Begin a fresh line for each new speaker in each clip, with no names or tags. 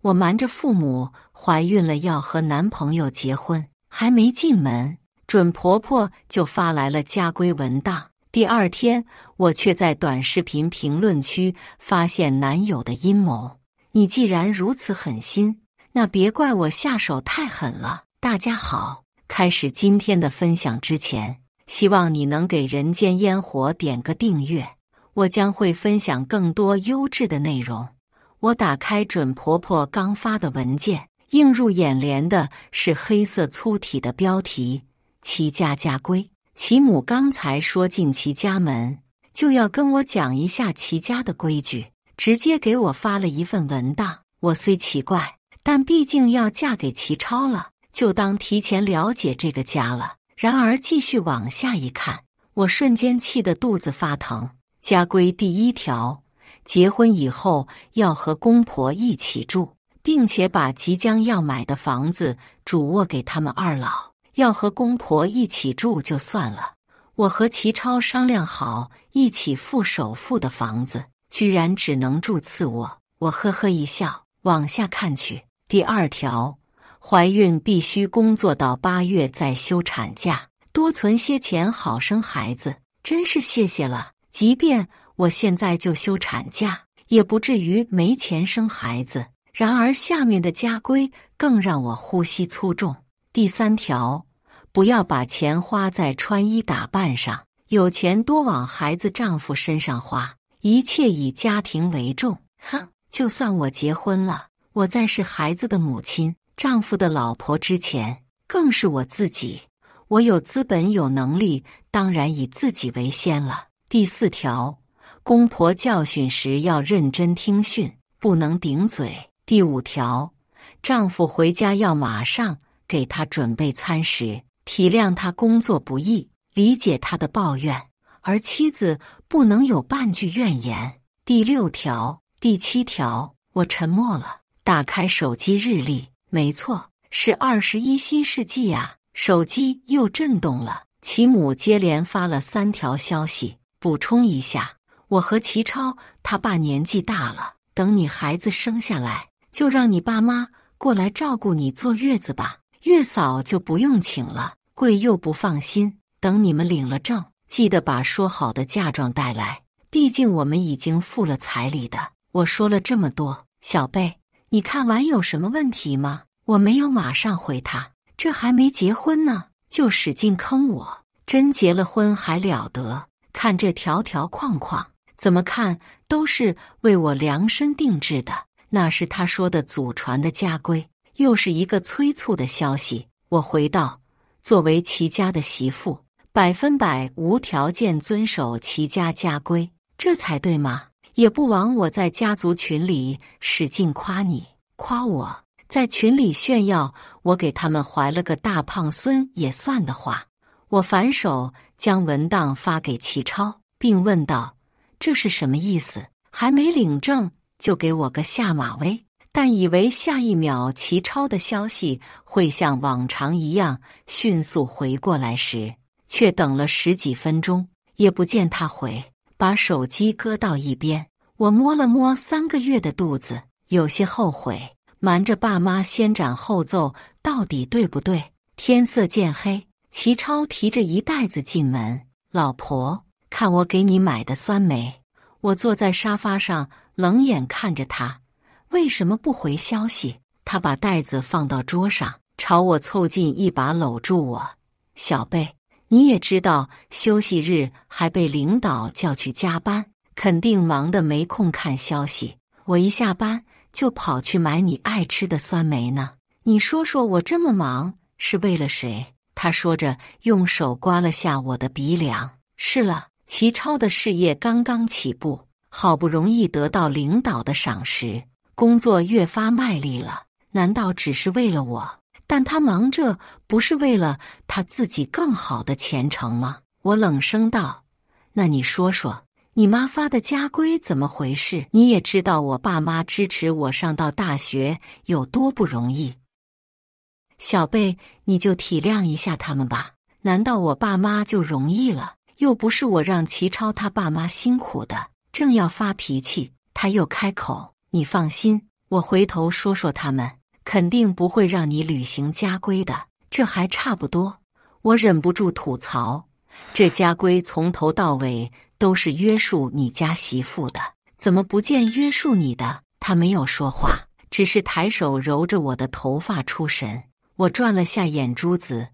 我瞒着父母怀孕了，要和男朋友结婚，还没进门，准婆婆就发来了家规文档。第二天，我却在短视频评论区发现男友的阴谋。你既然如此狠心，那别怪我下手太狠了。大家好，开始今天的分享之前，希望你能给人间烟火点个订阅，我将会分享更多优质的内容。我打开准婆婆刚发的文件，映入眼帘的是黑色粗体的标题：齐家家规。齐母刚才说进齐家门，就要跟我讲一下齐家的规矩，直接给我发了一份文档。我虽奇怪，但毕竟要嫁给齐超了，就当提前了解这个家了。然而继续往下一看，我瞬间气得肚子发疼。家规第1条，结婚以后要和公婆一起住，并且把即将要买的房子主卧给他们二老。要和公婆一起住就算了，我和齐超商量好一起付首付的房子，居然只能住次卧。我呵呵一笑，往下看去。第2条，怀孕必须工作到8月再休产假，多存些钱好生孩子。真是谢谢了，即便我现在就休产假，也不至于没钱生孩子。然而下面的家规更让我呼吸粗重。第3条，不要把钱花在穿衣打扮上，有钱多往孩子丈夫身上花，一切以家庭为重。哼，就算我结婚了，我在是孩子的母亲、丈夫的老婆之前，更是我自己。我有资本有能力，当然以自己为先了。第4条，公婆教训时要认真听训，不能顶嘴。第5条，丈夫回家要马上给他准备餐食，体谅他工作不易，理解他的抱怨，而妻子不能有半句怨言。第6条、第7条，我沉默了，打开手机日历，没错，是21新世纪啊！手机又震动了，齐母接连发了3条消息。补充一下，我和齐超他爸年纪大了，等你孩子生下来，就让你爸妈过来照顾你坐月子吧，月嫂就不用请了，贵又不放心。等你们领了证，记得把说好的嫁妆带来，毕竟我们已经付了彩礼的。我说了这么多，小贝，你看完有什么问题吗？我没有马上回他，这还没结婚呢，就使劲坑我，真结了婚还了得？看这条条框框，怎么看都是为我量身定制的。那是他说的祖传的家规，又是一个催促的消息。我回道，作为齐家的媳妇，100%无条件遵守齐家家规，这才对吗？也不枉我在家族群里使劲夸你，夸我，在群里炫耀我给他们怀了个大胖孙也算的话。我反手将文档发给齐超，并问道，这是什么意思？还没领证就给我个下马威？但以为下一秒齐超的消息会像往常一样迅速回过来时，却等了10几分钟，也不见他回，把手机搁到一边。我摸了摸3个月的肚子，有些后悔，瞒着爸妈先斩后奏，到底对不对？天色渐黑，齐超提着一袋子进门，老婆，看我给你买的酸梅。我坐在沙发上，冷眼看着他，为什么不回消息？他把袋子放到桌上，朝我凑近一把搂住我。小贝，你也知道休息日还被领导叫去加班，肯定忙得没空看消息。我一下班就跑去买你爱吃的酸梅呢。你说说我这么忙是为了谁？他说着用手刮了下我的鼻梁。是了，齐超的事业刚刚起步，好不容易得到领导的赏识，工作越发卖力了，难道只是为了我？但他忙着不是为了他自己更好的前程吗？我冷声道，那你说说，你妈发的家规怎么回事？你也知道我爸妈支持我上到大学有多不容易。小贝，你就体谅一下他们吧，难道我爸妈就容易了？又不是我让齐超他爸妈辛苦的。正要发脾气，他又开口，你放心，我回头说说他们，肯定不会让你履行家规的，这还差不多。我忍不住吐槽，这家规从头到尾都是约束你家媳妇的，怎么不见约束你的？他没有说话，只是抬手揉着我的头发出神。我转了下眼珠子，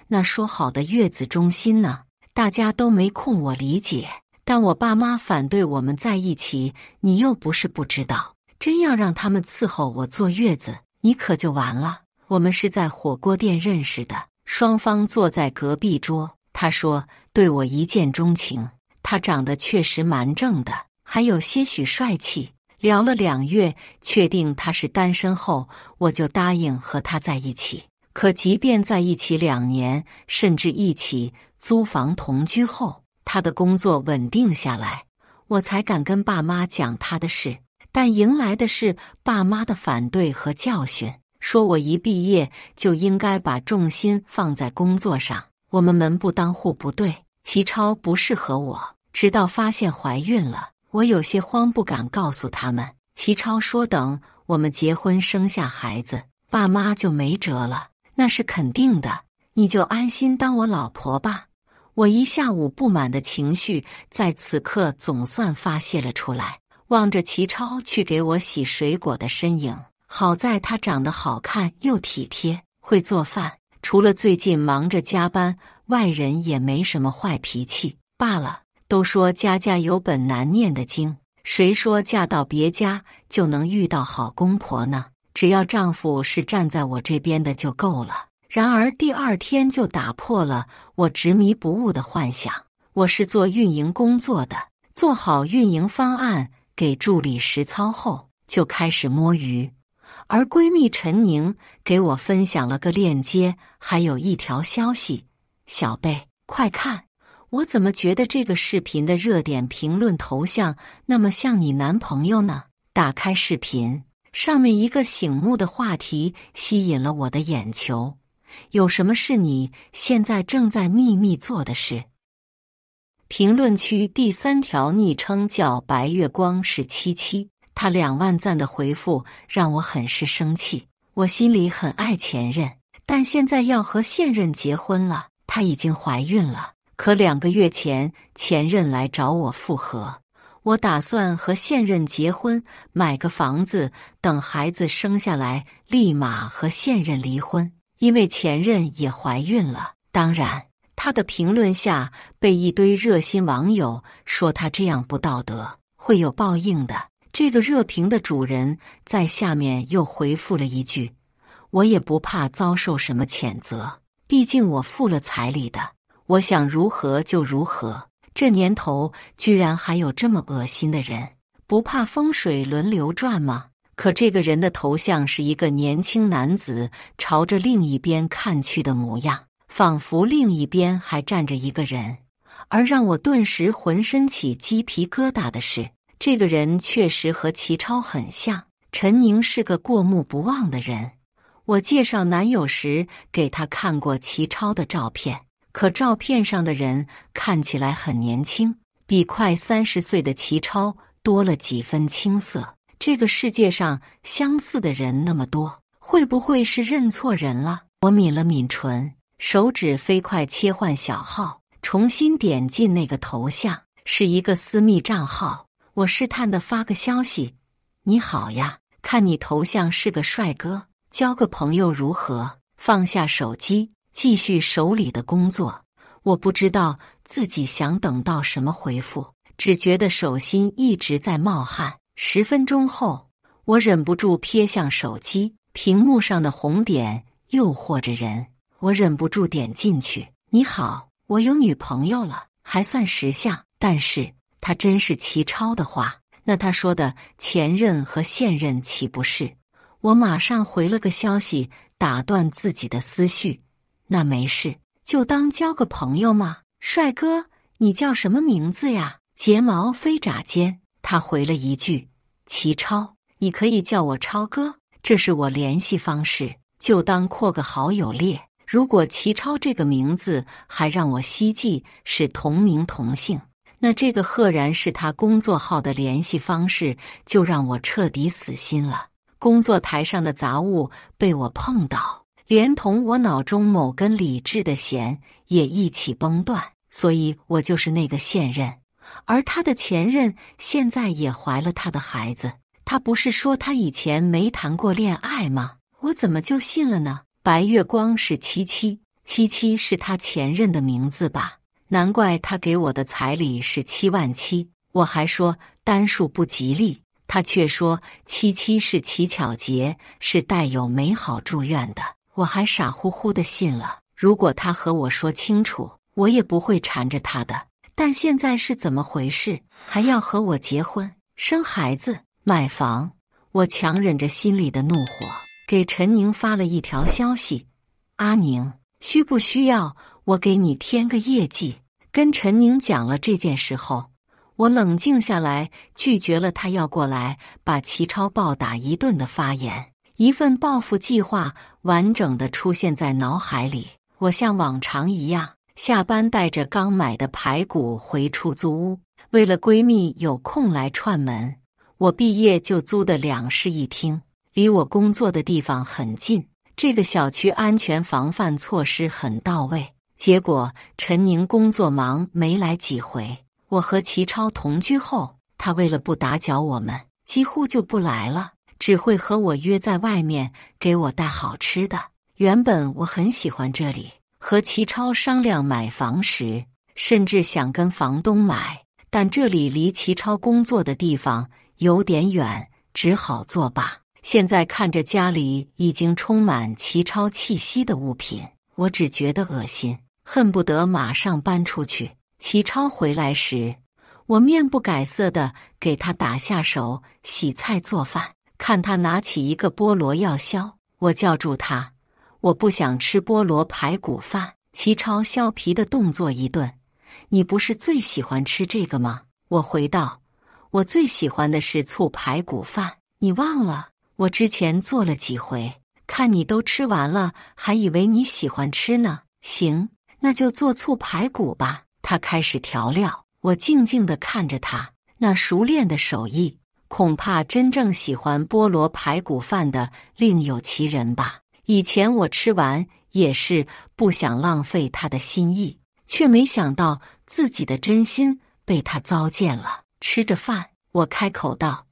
那说好的月子中心呢？大家都没空，我理解，但我爸妈反对我们在一起，你又不是不知道。真要让他们伺候我坐月子，你可就完了。我们是在火锅店认识的，双方坐在隔壁桌。他说对我一见钟情，他长得确实蛮正的，还有些许帅气。聊了2月，确定他是单身后，我就答应和他在一起。可即便在一起2年，甚至一起租房同居后，他的工作稳定下来，我才敢跟爸妈讲他的事。但迎来的是爸妈的反对和教训，说我一毕业就应该把重心放在工作上，我们门不当户不对，齐超不适合我。直到发现怀孕了，我有些慌，不敢告诉他们。齐超说等我们结婚生下孩子，爸妈就没辙了。那是肯定的，你就安心当我老婆吧。我一下午不满的情绪在此刻总算发泄了出来，望着齐超去给我洗水果的身影，好在他长得好看又体贴，会做饭，除了最近忙着加班，外人也没什么坏脾气。罢了，都说家家有本难念的经，谁说嫁到别家就能遇到好公婆呢？只要丈夫是站在我这边的就够了。然而第2天就打破了我执迷不悟的幻想。我是做运营工作的，做好运营方案给助理实操后，就开始摸鱼。而闺蜜陈宁给我分享了个链接，还有一条消息：小贝，快看！我怎么觉得这个视频的热点评论头像那么像你男朋友呢？打开视频，上面一个醒目的话题吸引了我的眼球。有什么是你现在正在秘密做的事？评论区第3条昵称叫白月光177，他2万赞的回复让我很是生气。我心里很爱前任，但现在要和现任结婚了，她已经怀孕了。可2个月前前任来找我复合，我打算和现任结婚，买个房子，等孩子生下来立马和现任离婚。因为前任也怀孕了，当然，他的评论下被一堆热心网友说他这样不道德，会有报应的。这个热评的主人在下面又回复了一句：我也不怕遭受什么谴责，毕竟我付了彩礼的，我想如何就如何。这年头居然还有这么恶心的人，不怕风水轮流转吗？可这个人的头像是一个年轻男子朝着另一边看去的模样，仿佛另一边还站着一个人。而让我顿时浑身起鸡皮疙瘩的是，这个人确实和齐超很像。陈宁是个过目不忘的人，我介绍男友时给他看过齐超的照片，可照片上的人看起来很年轻，比快30岁的齐超多了几分青涩。这个世界上相似的人那么多，会不会是认错人了？我抿了抿唇，手指飞快切换小号，重新点进那个头像，是一个私密账号。我试探地发个消息：你好呀，看你头像是个帅哥，交个朋友如何？放下手机，继续手里的工作。我不知道自己想等到什么回复，只觉得手心一直在冒汗。10分钟后，我忍不住瞥向手机，屏幕上的红点诱惑着人，我忍不住点进去。你好，我有女朋友了，还算识相。但是他真是齐超的话，那他说的前任和现任岂不是？我马上回了个消息，打断自己的思绪。那没事，就当交个朋友嘛。帅哥，你叫什么名字呀？睫毛飞眨间。他回了一句：齐超，你可以叫我超哥，这是我联系方式，就当扩个好友列。如果齐超这个名字还让我希冀是同名同姓，那这个赫然是他工作号的联系方式，就让我彻底死心了。工作台上的杂物被我碰倒，连同我脑中某根理智的弦也一起崩断。所以我就是那个现任，而他的前任现在也怀了他的孩子。他不是说他以前没谈过恋爱吗？我怎么就信了呢？白月光是七七，七七是他前任的名字吧？难怪他给我的彩礼是77000，我还说单数不吉利，他却说七七是乞巧节，是带有美好祝愿的。我还傻乎乎的信了。如果他和我说清楚，我也不会缠着他的。但现在是怎么回事？还要和我结婚、生孩子、买房？我强忍着心里的怒火，给陈宁发了一条消息：阿宁，需不需要我给你添个业绩？跟陈宁讲了这件事后，我冷静下来，拒绝了他要过来把齐超暴打一顿的发言。一份报复计划完整的出现在脑海里。我像往常一样，下班带着刚买的排骨回出租屋。为了闺蜜有空来串门，我毕业就租的2室1厅，离我工作的地方很近。这个小区安全防范措施很到位。结果陈宁工作忙没来几回，我和齐超同居后，他为了不打搅我们，几乎就不来了，只会和我约在外面给我带好吃的。原本我很喜欢这里，和齐超商量买房时，甚至想跟房东买，但这里离齐超工作的地方有点远，只好作罢。现在看着家里已经充满齐超气息的物品，我只觉得恶心，恨不得马上搬出去。齐超回来时，我面不改色地给他打下手洗菜做饭，看他拿起一个菠萝要削，我叫住他，我不想吃菠萝排骨饭。齐超削皮的动作一顿，你不是最喜欢吃这个吗？我回道，我最喜欢的是醋排骨饭，你忘了？我之前做了几回，看你都吃完了，还以为你喜欢吃呢。行，那就做醋排骨吧。他开始调料，我静静地看着他，那熟练的手艺，恐怕真正喜欢菠萝排骨饭的另有其人吧。以前我吃完也是不想浪费他的心意，却没想到自己的真心被他糟践了。吃着饭，我开口道，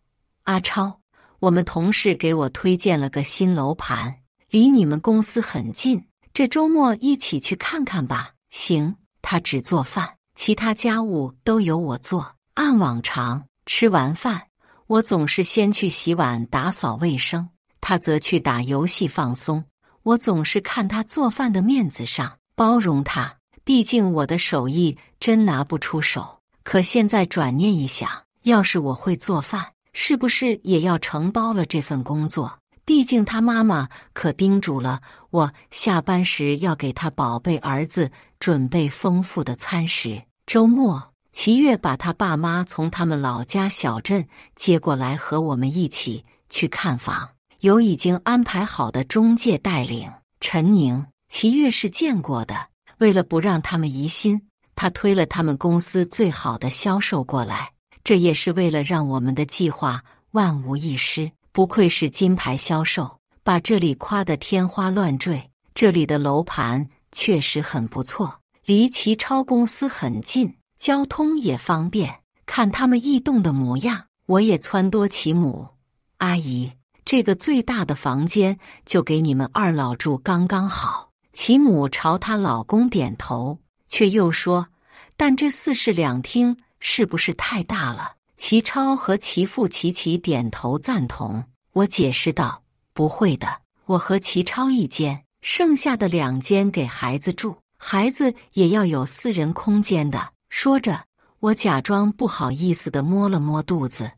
阿超，我们同事给我推荐了个新楼盘，离你们公司很近，这周末一起去看看吧。行，他只做饭，其他家务都由我做。按往常，吃完饭，我总是先去洗碗打扫卫生，他则去打游戏放松。我总是看他做饭的面子上，包容他，毕竟我的手艺真拿不出手。可现在转念一想，要是我会做饭，是不是也要承包了这份工作？毕竟他妈妈可叮嘱了我，下班时要给他宝贝儿子准备丰富的餐食。周末，齐月把他爸妈从他们老家小镇接过来，和我们一起去看房。有已经安排好的中介带领，陈宁、齐月是见过的。为了不让他们疑心，他推了他们公司最好的销售过来，这也是为了让我们的计划万无一失。不愧是金牌销售，把这里夸得天花乱坠。这里的楼盘确实很不错，离齐超公司很近，交通也方便。看他们异动的模样，我也撺掇齐母，阿姨，这个最大的房间就给你们二老住刚刚好。齐母朝她老公点头，却又说，但这4室2厅是不是太大了？齐超和齐父齐齐点头赞同。我解释道，不会的，我和齐超一间，剩下的2间给孩子住，孩子也要有私人空间的。说着，我假装不好意思地摸了摸肚子，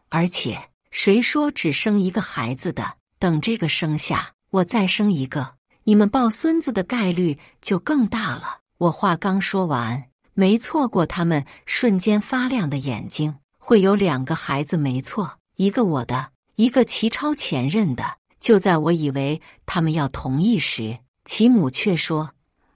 而且谁说只生一个孩子的？等这个生下，我再生一个，你们抱孙子的概率就更大了。我话刚说完，没错过他们瞬间发亮的眼睛。会有2个孩子没错，一个我的，一个齐超前任的。就在我以为他们要同意时，齐母却说，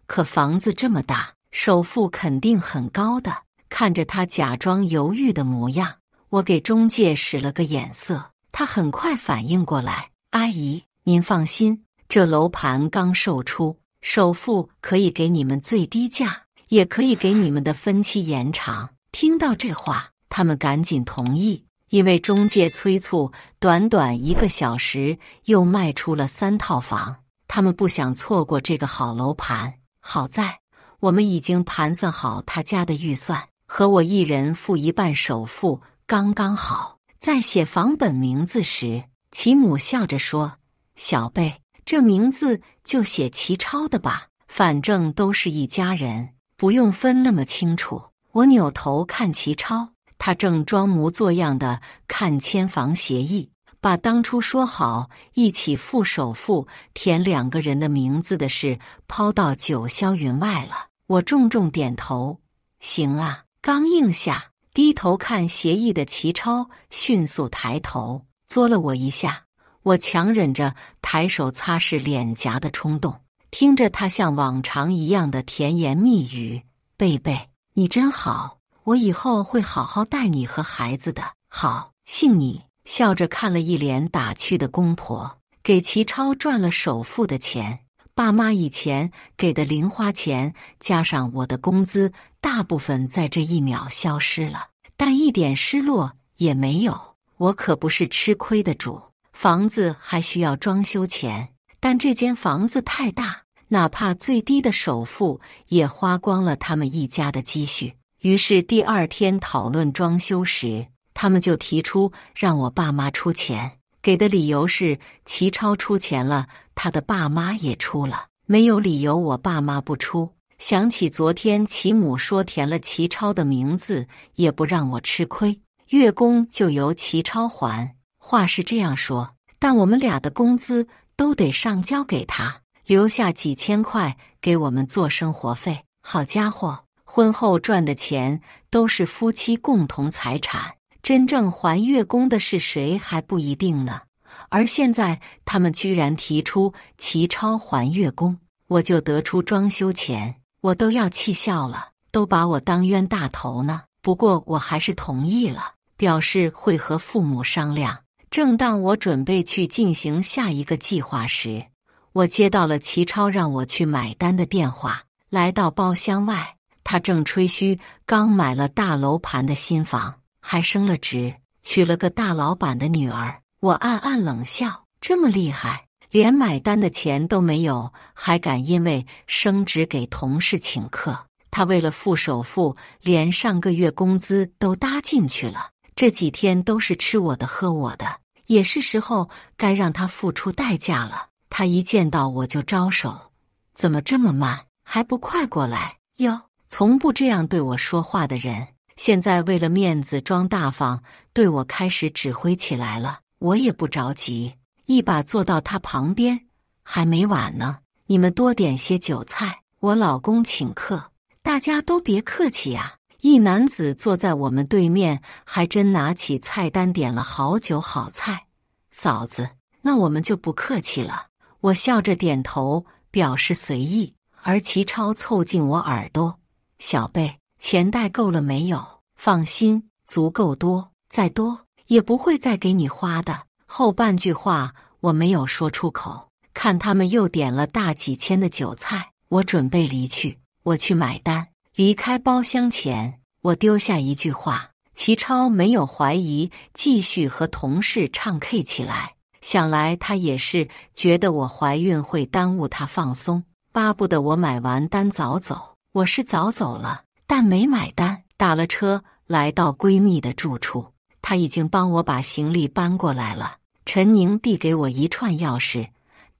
可房子这么大，首付肯定很高的。看着他假装犹豫的模样，我给中介使了个眼色，他很快反应过来，阿姨，您放心，这楼盘刚售出，首付可以给你们最低价，也可以给你们的分期延长。听到这话，他们赶紧同意，因为中介催促，短短1个小时又卖出了3套房，他们不想错过这个好楼盘。好在我们已经盘算好他家的预算，和我一人付1半首付刚刚好。在写房本名字时，齐母笑着说：“小贝，这名字就写齐超的吧，反正都是一家人，不用分那么清楚。”我扭头看齐超，他正装模作样的看签房协议，把当初说好一起付首付填2个人的名字的事抛到九霄云外了。我重重点头，行啊。刚应下，低头看协议的齐超迅速抬头嘬了我一下，我强忍着抬手擦拭脸颊的冲动，听着他像往常一样的甜言蜜语：“贝贝，你真好，我以后会好好待你和孩子的。”好，信你。笑着看了一脸打趣的公婆，给齐超赚了首付的钱，爸妈以前给的零花钱加上我的工资，大部分在这1秒消失了，但一点失落也没有。我可不是吃亏的主，房子还需要装修钱，但这间房子太大，哪怕最低的首付也花光了他们一家的积蓄。于是第2天讨论装修时，他们就提出让我爸妈出钱，给的理由是齐超出钱了，他的爸妈也出了，没有理由我爸妈不出。想起昨天齐母说填了齐超的名字也不让我吃亏，月供就由齐超还。话是这样说，但我们俩的工资都得上交给他，留下几千块给我们做生活费。好家伙，婚后赚的钱都是夫妻共同财产，真正还月供的是谁还不一定呢。而现在他们居然提出齐超还月供，我就得出装修钱，我都要气笑了，都把我当冤大头呢。不过我还是同意了，表示会和父母商量。正当我准备去进行下一个计划时，我接到了齐超让我去买单的电话。来到包厢外，他正吹嘘刚买了大楼盘的新房，还升了职，娶了个大老板的女儿。我暗暗冷笑，这么厉害，连买单的钱都没有，还敢因为升职给同事请客。他为了付首付，连上个月工资都搭进去了，这几天都是吃我的喝我的，也是时候该让他付出代价了。他一见到我就招手，怎么这么慢，还不快过来？哟，从不这样对我说话的人，现在为了面子装大方，对我开始指挥起来了。我也不着急，一把坐到他旁边，还没晚呢，你们多点些酒菜，我老公请客，大家都别客气呀。一男子坐在我们对面，还真拿起菜单点了好酒好菜。嫂子，那我们就不客气了。我笑着点头，表示随意。而齐超凑近我耳朵，小贝，钱带够了没有？放心，足够多，再多也不会再给你花的。后半句话我没有说出口，看他们又点了大几千的酒菜，我准备离去，我去买单。离开包厢前，我丢下一句话，齐超没有怀疑，继续和同事唱 K 起来。想来他也是觉得我怀孕会耽误他放松，巴不得我买完单早走。我是早走了，但没买单。打了车来到闺蜜的住处，她已经帮我把行李搬过来了。陈宁递给我一串钥匙，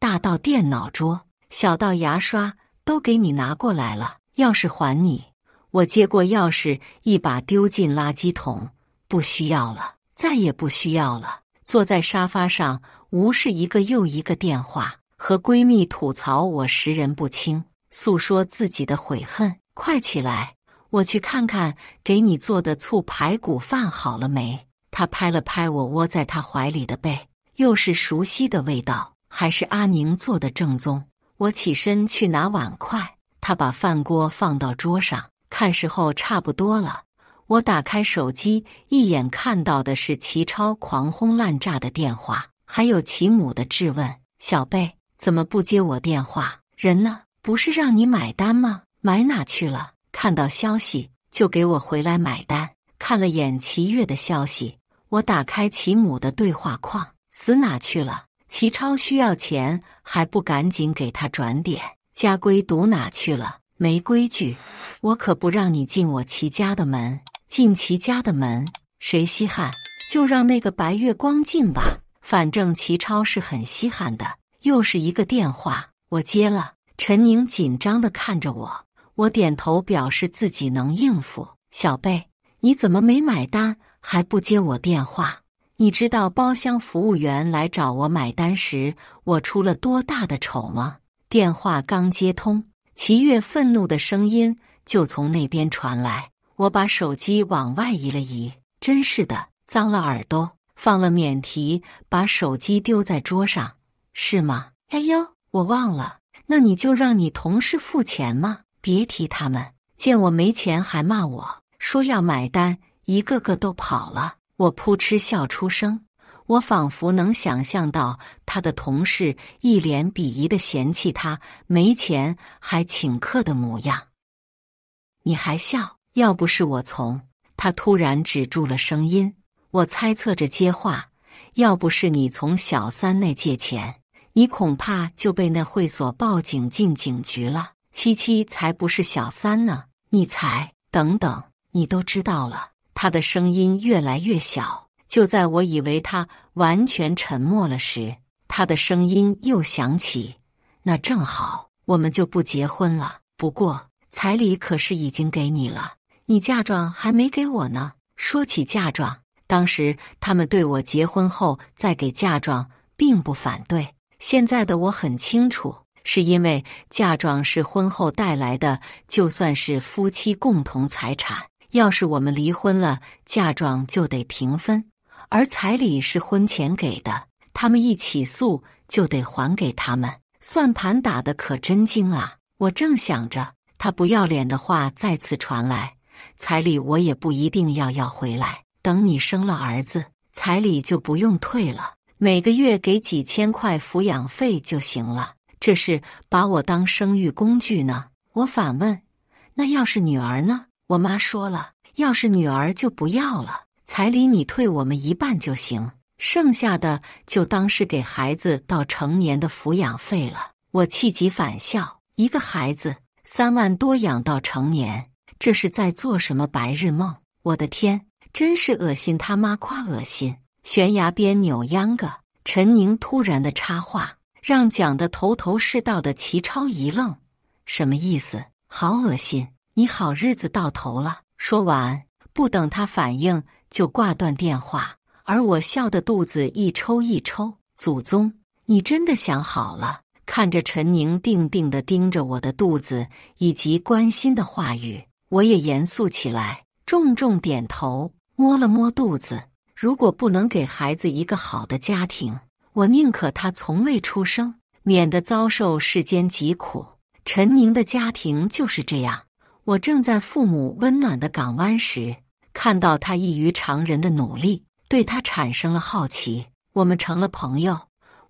大到电脑桌，小到牙刷都给你拿过来了，钥匙还你。我接过钥匙，一把丢进垃圾桶，不需要了，再也不需要了。坐在沙发上，无视一个又一个电话，和闺蜜吐槽我识人不清，诉说自己的悔恨。快起来，我去看看给你做的醋排骨饭好了没。她拍了拍我窝在她怀里的背，又是熟悉的味道，还是阿宁做的正宗。我起身去拿碗筷，她把饭锅放到桌上，看时候差不多了。我打开手机，一眼看到的是齐超狂轰滥炸的电话，还有齐母的质问：“小贝，怎么不接我电话？人呢？不是让你买单吗？买哪去了？”看到消息就给我回来买单。看了眼齐月的消息，我打开齐母的对话框，死哪去了？齐超需要钱，还不赶紧给他转点？家规堵哪去了？没规矩，我可不让你进我齐家的门。进齐家的门，谁稀罕就让那个白月光进吧。反正齐超是很稀罕的。又是一个电话，我接了。陈宁紧张地看着我，我点头表示自己能应付。小贝，你怎么没买单还不接我电话？你知道包厢服务员来找我买单时我出了多大的丑吗？电话刚接通，齐月愤怒的声音就从那边传来。我把手机往外移了移，真是的，脏了耳朵，放了免提，把手机丢在桌上。是吗？哎呦，我忘了。那你就让你同事付钱吗？别提他们，见我没钱还骂我，说要买单，一个个都跑了。我扑哧笑出声，我仿佛能想象到他的同事一脸鄙夷地嫌弃他没钱还请客的模样。你还笑？要不是我从……他突然止住了声音，我猜测着接话，要不是你从小三那借钱，你恐怕就被那会所报警进警局了。七七才不是小三呢，你才……等等，你都知道了。他的声音越来越小，就在我以为他完全沉默了时，他的声音又响起：那正好，我们就不结婚了。不过彩礼可是已经给你了，你嫁妆还没给我呢。说起嫁妆，当时他们对我结婚后再给嫁妆并不反对，现在的我很清楚，是因为嫁妆是婚后带来的，就算是夫妻共同财产，要是我们离婚了，嫁妆就得平分，而彩礼是婚前给的，他们一起诉就得还给他们。算盘打得可真精啊！我正想着，他不要脸的话再次传来，彩礼我也不一定要回来，等你生了儿子，彩礼就不用退了，每个月给几千块抚养费就行了。这是把我当生育工具呢？我反问，那要是女儿呢？我妈说了，要是女儿就不要了，彩礼你退我们一半就行，剩下的就当是给孩子到成年的抚养费了。我气急反笑，一个孩子3万多养到成年，这是在做什么白日梦？我的天，真是恶心他妈夸恶心！悬崖边扭秧歌。陈宁突然的插话，让讲得头头是道的齐超一愣，什么意思？好恶心！你好日子到头了。说完，不等他反应，就挂断电话。而我笑得肚子一抽一抽。祖宗，你真的想好了？看着陈宁定定地盯着我的肚子以及关心的话语，我也严肃起来，重重点头，摸了摸肚子。如果不能给孩子一个好的家庭，我宁可他从未出生，免得遭受世间疾苦。陈宁的家庭就是这样。我正在父母温暖的港湾时，看到他异于常人的努力，对他产生了好奇。我们成了朋友，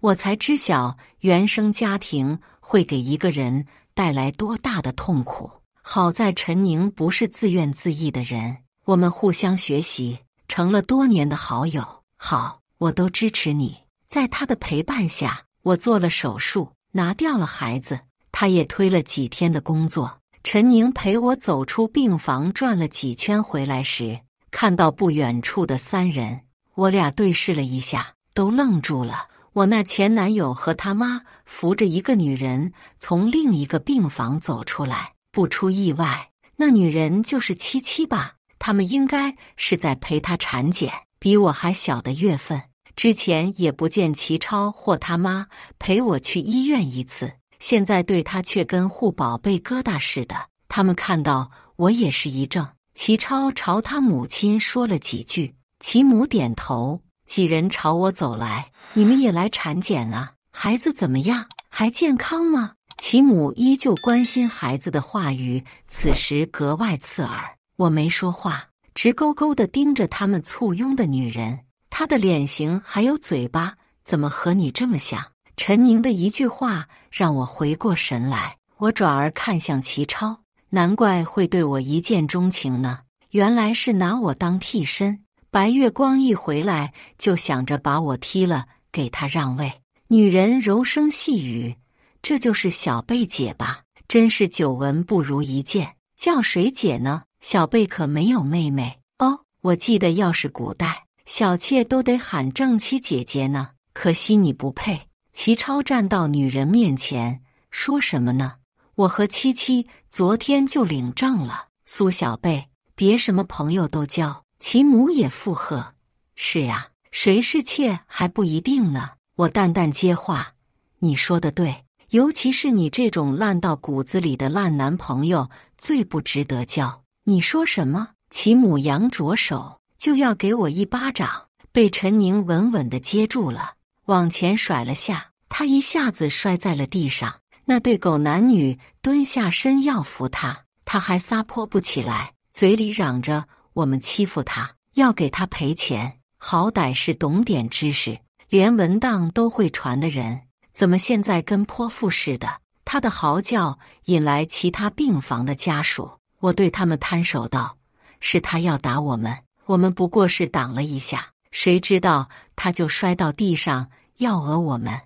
我才知晓原生家庭会给一个人带来多大的痛苦。好在陈宁不是自怨自艾的人，我们互相学习，成了多年的好友。好，我都支持你。在他的陪伴下，我做了手术，拿掉了孩子，他也推了几天的工作。陈宁陪我走出病房，转了几圈回来时，看到不远处的3人，我俩对视了一下，都愣住了。我那前男友和他妈扶着一个女人从另一个病房走出来，不出意外，那女人就是七七吧？他们应该是在陪她产检，比我还小的月份。之前也不见齐超或他妈陪我去医院一次，现在对他却跟护宝贝疙瘩似的。他们看到我也是一怔。齐超朝他母亲说了几句，齐母点头。几人朝我走来，你们也来产检啊？孩子怎么样？还健康吗？齐母依旧关心孩子的话语，此时格外刺耳。我没说话，直勾勾地盯着他们簇拥的女人。她的脸型还有嘴巴怎么和你这么像？陈宁的一句话让我回过神来，我转而看向齐超，难怪会对我一见钟情呢，原来是拿我当替身。白月光一回来就想着把我踢了，给他让位。女人柔声细语：“这就是小贝姐吧？真是久闻不如一见，叫谁姐呢？小贝可没有妹妹哦。我记得要是古代，小妾都得喊正妻姐姐呢，可惜你不配。”齐超站到女人面前，说什么呢？我和七七昨天就领证了，苏小贝，别什么朋友都交。齐母也附和：“是呀，谁是妾还不一定呢。”我淡淡接话：“你说的对，尤其是你这种烂到骨子里的烂男朋友，最不值得交。”你说什么？齐母扬着手就要给我一巴掌，被陈宁稳稳地接住了，往前甩了下，他一下子摔在了地上。那对狗男女蹲下身要扶他，他还撒泼不起来，嘴里嚷着我们欺负他，要给他赔钱。好歹是懂点知识，连文档都会传的人，怎么现在跟泼妇似的？他的嚎叫引来其他病房的家属，我对他们摊手道：“是他要打我们，我们不过是挡了一下，谁知道他就摔到地上要讹我们。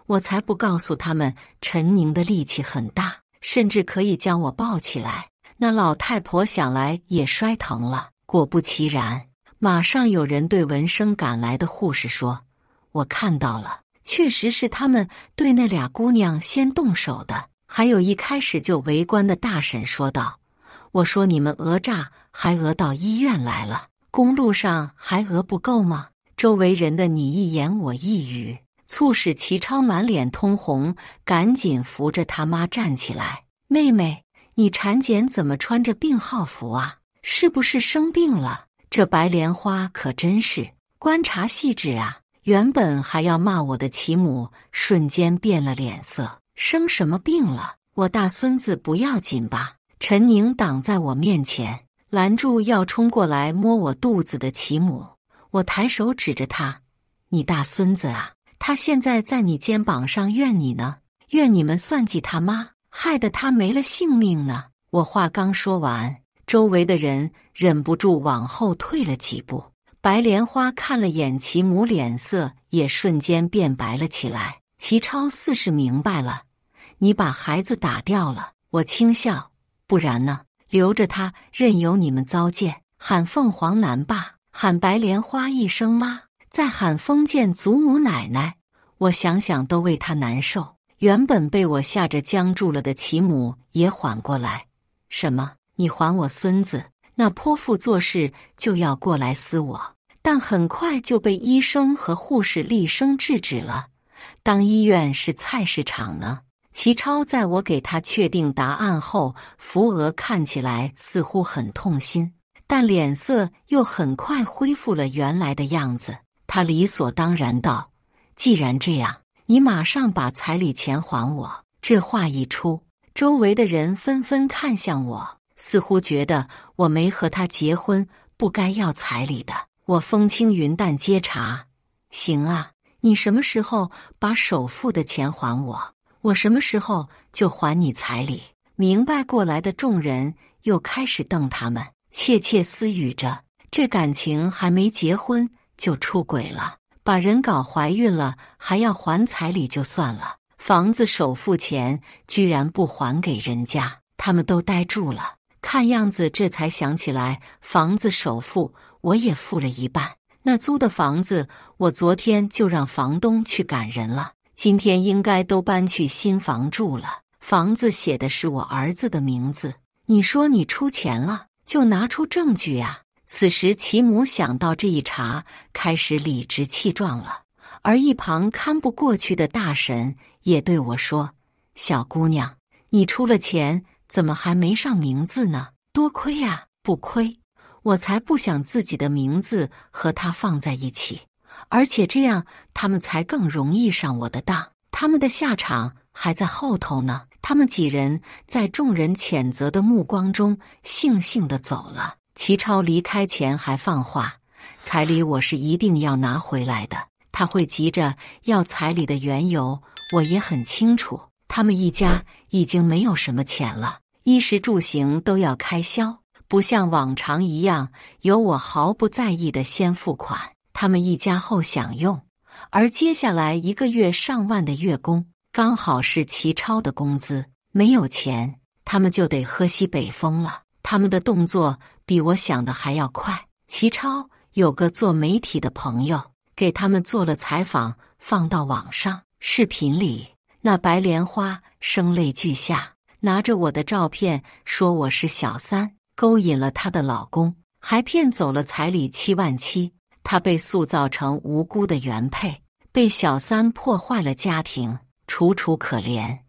我才不告诉他们陈宁的力气很大，甚至可以将我抱起来。那老太婆想来也摔疼了。”果不其然，马上有人对闻声赶来的护士说：“我看到了，确实是他们对那俩姑娘先动手的。”还有一开始就围观的大婶说道：“我说你们讹诈还讹到医院来了，公路上还讹不够吗？”周围人的你一言我一语，促使齐超满脸通红，赶紧扶着他妈站起来：“妹妹，你产检怎么穿着病号服啊？是不是生病了？”这白莲花可真是观察细致啊！原本还要骂我的齐母瞬间变了脸色：“生什么病了？我大孙子不要紧吧？”陈宁挡在我面前，拦住要冲过来摸我肚子的齐母。我抬手指着他：“你大孙子啊，他现在在你肩膀上怨你呢，怨你们算计他妈，害得他没了性命呢。”我话刚说完，周围的人忍不住往后退了几步。白莲花看了眼齐母，脸色也瞬间变白了起来。齐超似是明白了：“你把孩子打掉了。”我轻笑：“不然呢？留着他任由你们糟践，喊凤凰男霸，喊白莲花一声妈，再喊封建祖母奶奶，我想想都为他难受。”原本被我吓着僵住了的齐母也缓过来：“什么？你还我孙子？”那泼妇做事就要过来撕我，但很快就被医生和护士厉声制止了。当医院是菜市场呢？齐超在我给他确定答案后，扶额看起来似乎很痛心，但脸色又很快恢复了原来的样子。他理所当然道：“既然这样，你马上把彩礼钱还我。”这话一出，周围的人纷纷看向我，似乎觉得我没和他结婚，不该要彩礼的。我风轻云淡接茬：“行啊，你什么时候把首付的钱还我，我什么时候就还你彩礼。”明白过来的众人又开始瞪他们，窃窃私语着：“这感情还没结婚就出轨了，把人搞怀孕了还要还彩礼就算了，房子首付钱居然不还给人家。”他们都呆住了，看样子这才想起来，房子首付我也付了一半。那租的房子我昨天就让房东去赶人了，今天应该都搬去新房住了。房子写的是我儿子的名字，你说你出钱了，就拿出证据啊！此时齐母想到这一茬，开始理直气壮了。而一旁看不过去的大婶也对我说：“小姑娘，你出了钱，怎么还没上名字呢？多亏呀！”不亏，我才不想自己的名字和他放在一起，而且这样他们才更容易上我的当。他们的下场还在后头呢。他们几人在众人谴责的目光中悻悻地走了。齐超离开前还放话，彩礼我是一定要拿回来的。他会急着要彩礼的缘由，我也很清楚。他们一家已经没有什么钱了，衣食住行都要开销，不像往常一样由我毫不在意的先付款，他们一家后享用。而接下来1个月上万的月供，刚好是齐超的工资，没有钱，他们就得喝西北风了。他们的动作比我想的还要快。齐超有个做媒体的朋友，给他们做了采访，放到网上。视频里，那白莲花声泪俱下，拿着我的照片说我是小三，勾引了她的老公，还骗走了彩礼7万7。她被塑造成无辜的原配，被小三破坏了家庭，楚楚可怜。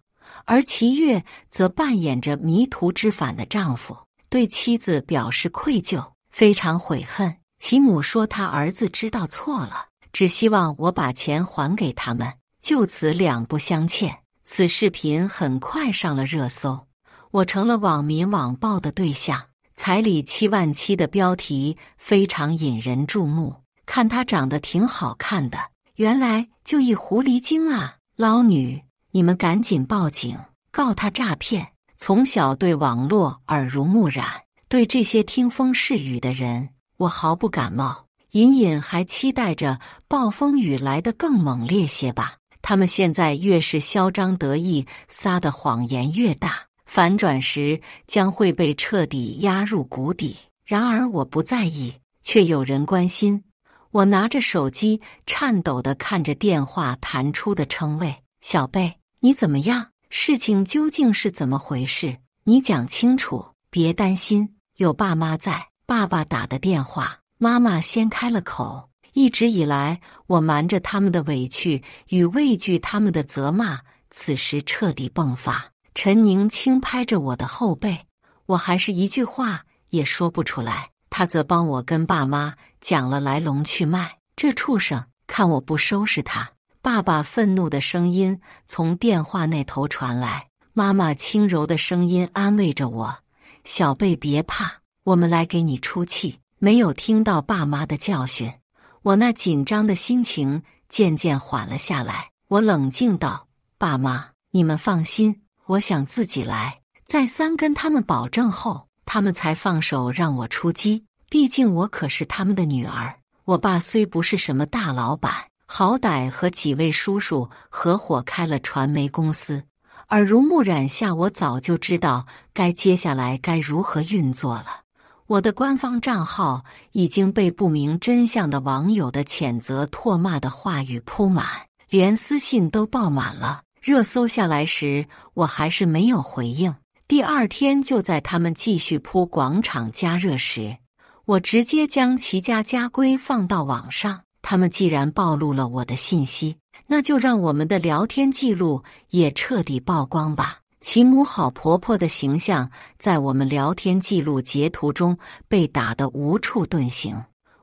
而齐越则扮演着迷途知返的丈夫，对妻子表示愧疚，非常悔恨。其母说他儿子知道错了，只希望我把钱还给他们，就此两不相欠。此视频很快上了热搜，我成了网民网暴的对象。彩礼7万7的标题非常引人注目，看他长得挺好看的，原来就一狐狸精啊！捞女，你们赶紧报警，告他诈骗。从小对网络耳濡目染，对这些听风是雨的人，我毫不感冒，隐隐还期待着暴风雨来得更猛烈些吧。他们现在越是嚣张得意，撒的谎言越大，反转时将会被彻底压入谷底。然而我不在意，却有人关心。我拿着手机，颤抖地看着电话弹出的称谓：小贝，你怎么样？事情究竟是怎么回事？你讲清楚，别担心，有爸妈在。爸爸打的电话，妈妈先开了口。一直以来，我瞒着他们的委屈与畏惧他们的责骂，此时彻底迸发。陈宁轻拍着我的后背，我还是一句话也说不出来。他则帮我跟爸妈讲了来龙去脉。这畜生，看我不收拾他！爸爸愤怒的声音从电话那头传来，妈妈轻柔的声音安慰着我：小贝别怕，我们来给你出气。没有听到爸妈的教训，我那紧张的心情渐渐缓了下来。我冷静道：爸妈，你们放心，我想自己来。再三跟他们保证后，他们才放手让我出击。毕竟我可是他们的女儿。我爸虽不是什么大老板，好歹和几位叔叔合伙开了传媒公司，耳濡目染下，我早就知道接下来该如何运作了。我的官方账号已经被不明真相的网友的谴责、唾骂的话语铺满，连私信都爆满了。热搜下来时，我还是没有回应。第二天，就在他们继续铺广场加热时，我直接将齐家家规放到网上。他们既然暴露了我的信息，那就让我们的聊天记录也彻底曝光吧。齐母好婆婆的形象在我们聊天记录截图中被打得无处遁形。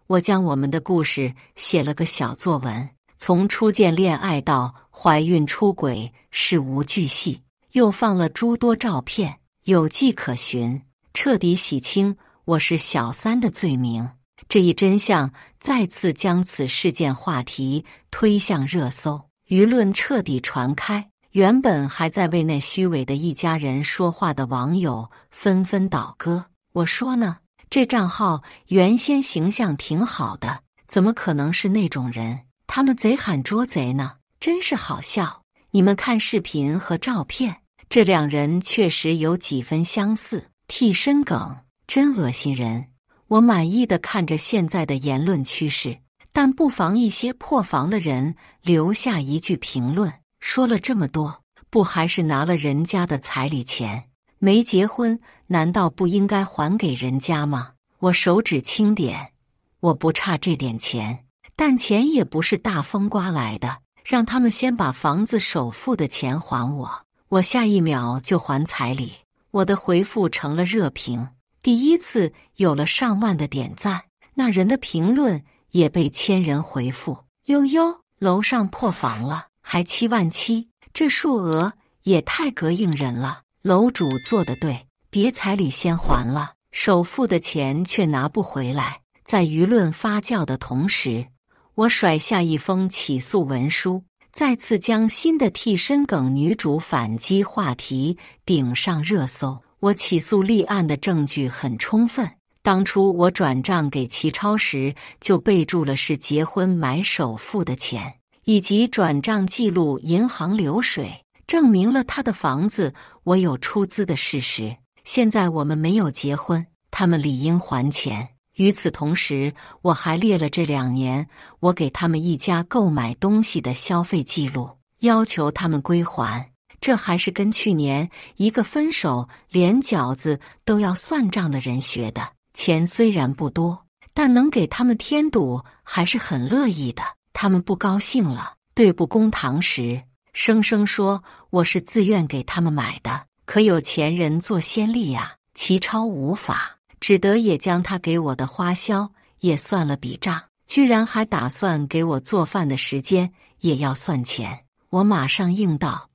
我将我们的故事写了个小作文，从初见恋爱到怀孕出轨，事无巨细，又放了诸多照片，有迹可循，彻底洗清我是小三的罪名。这一真相再次将此事件话题推向热搜，舆论彻底传开。原本还在为那虚伪的一家人说话的网友纷纷倒戈。我说呢，这账号原先形象挺好的，怎么可能是那种人？他们贼喊捉贼呢，真是好笑。你们看视频和照片，这两人确实有几分相似，替身梗真恶心人。我满意的看着现在的言论趋势，但不妨一些破防的人留下一句评论，说了这么多，不还是拿了人家的彩礼钱？没结婚，难道不应该还给人家吗？我手指轻点，我不差这点钱，但钱也不是大风刮来的，让他们先把房子首付的钱还我，我下一秒就还彩礼。我的回复成了热评，第一次有了上万的点赞，那人的评论也被1000人回复。悠悠，楼上破房了，还7万7，这数额也太膈应人了。楼主做得对，别彩礼先还了，首付的钱却拿不回来。在舆论发酵的同时，我甩下一封起诉文书，再次将新的替身梗女主反击话题顶上热搜。我起诉立案的证据很充分，当初我转账给齐超时就备注了是结婚买首付的钱，以及转账记录银行流水，证明了他的房子我有出资的事实。现在我们没有结婚，他们理应还钱。与此同时，我还列了这2年我给他们一家购买东西的消费记录，要求他们归还。这还是跟去年一个分手连饺子都要算账的人学的。钱虽然不多，但能给他们添堵还是很乐意的。他们不高兴了，对簿公堂时声声说我是自愿给他们买的，可有钱人做先例啊。齐超无法，只得也将他给我的花销也算了笔账，居然还打算给我做饭的时间也要算钱。我马上应道，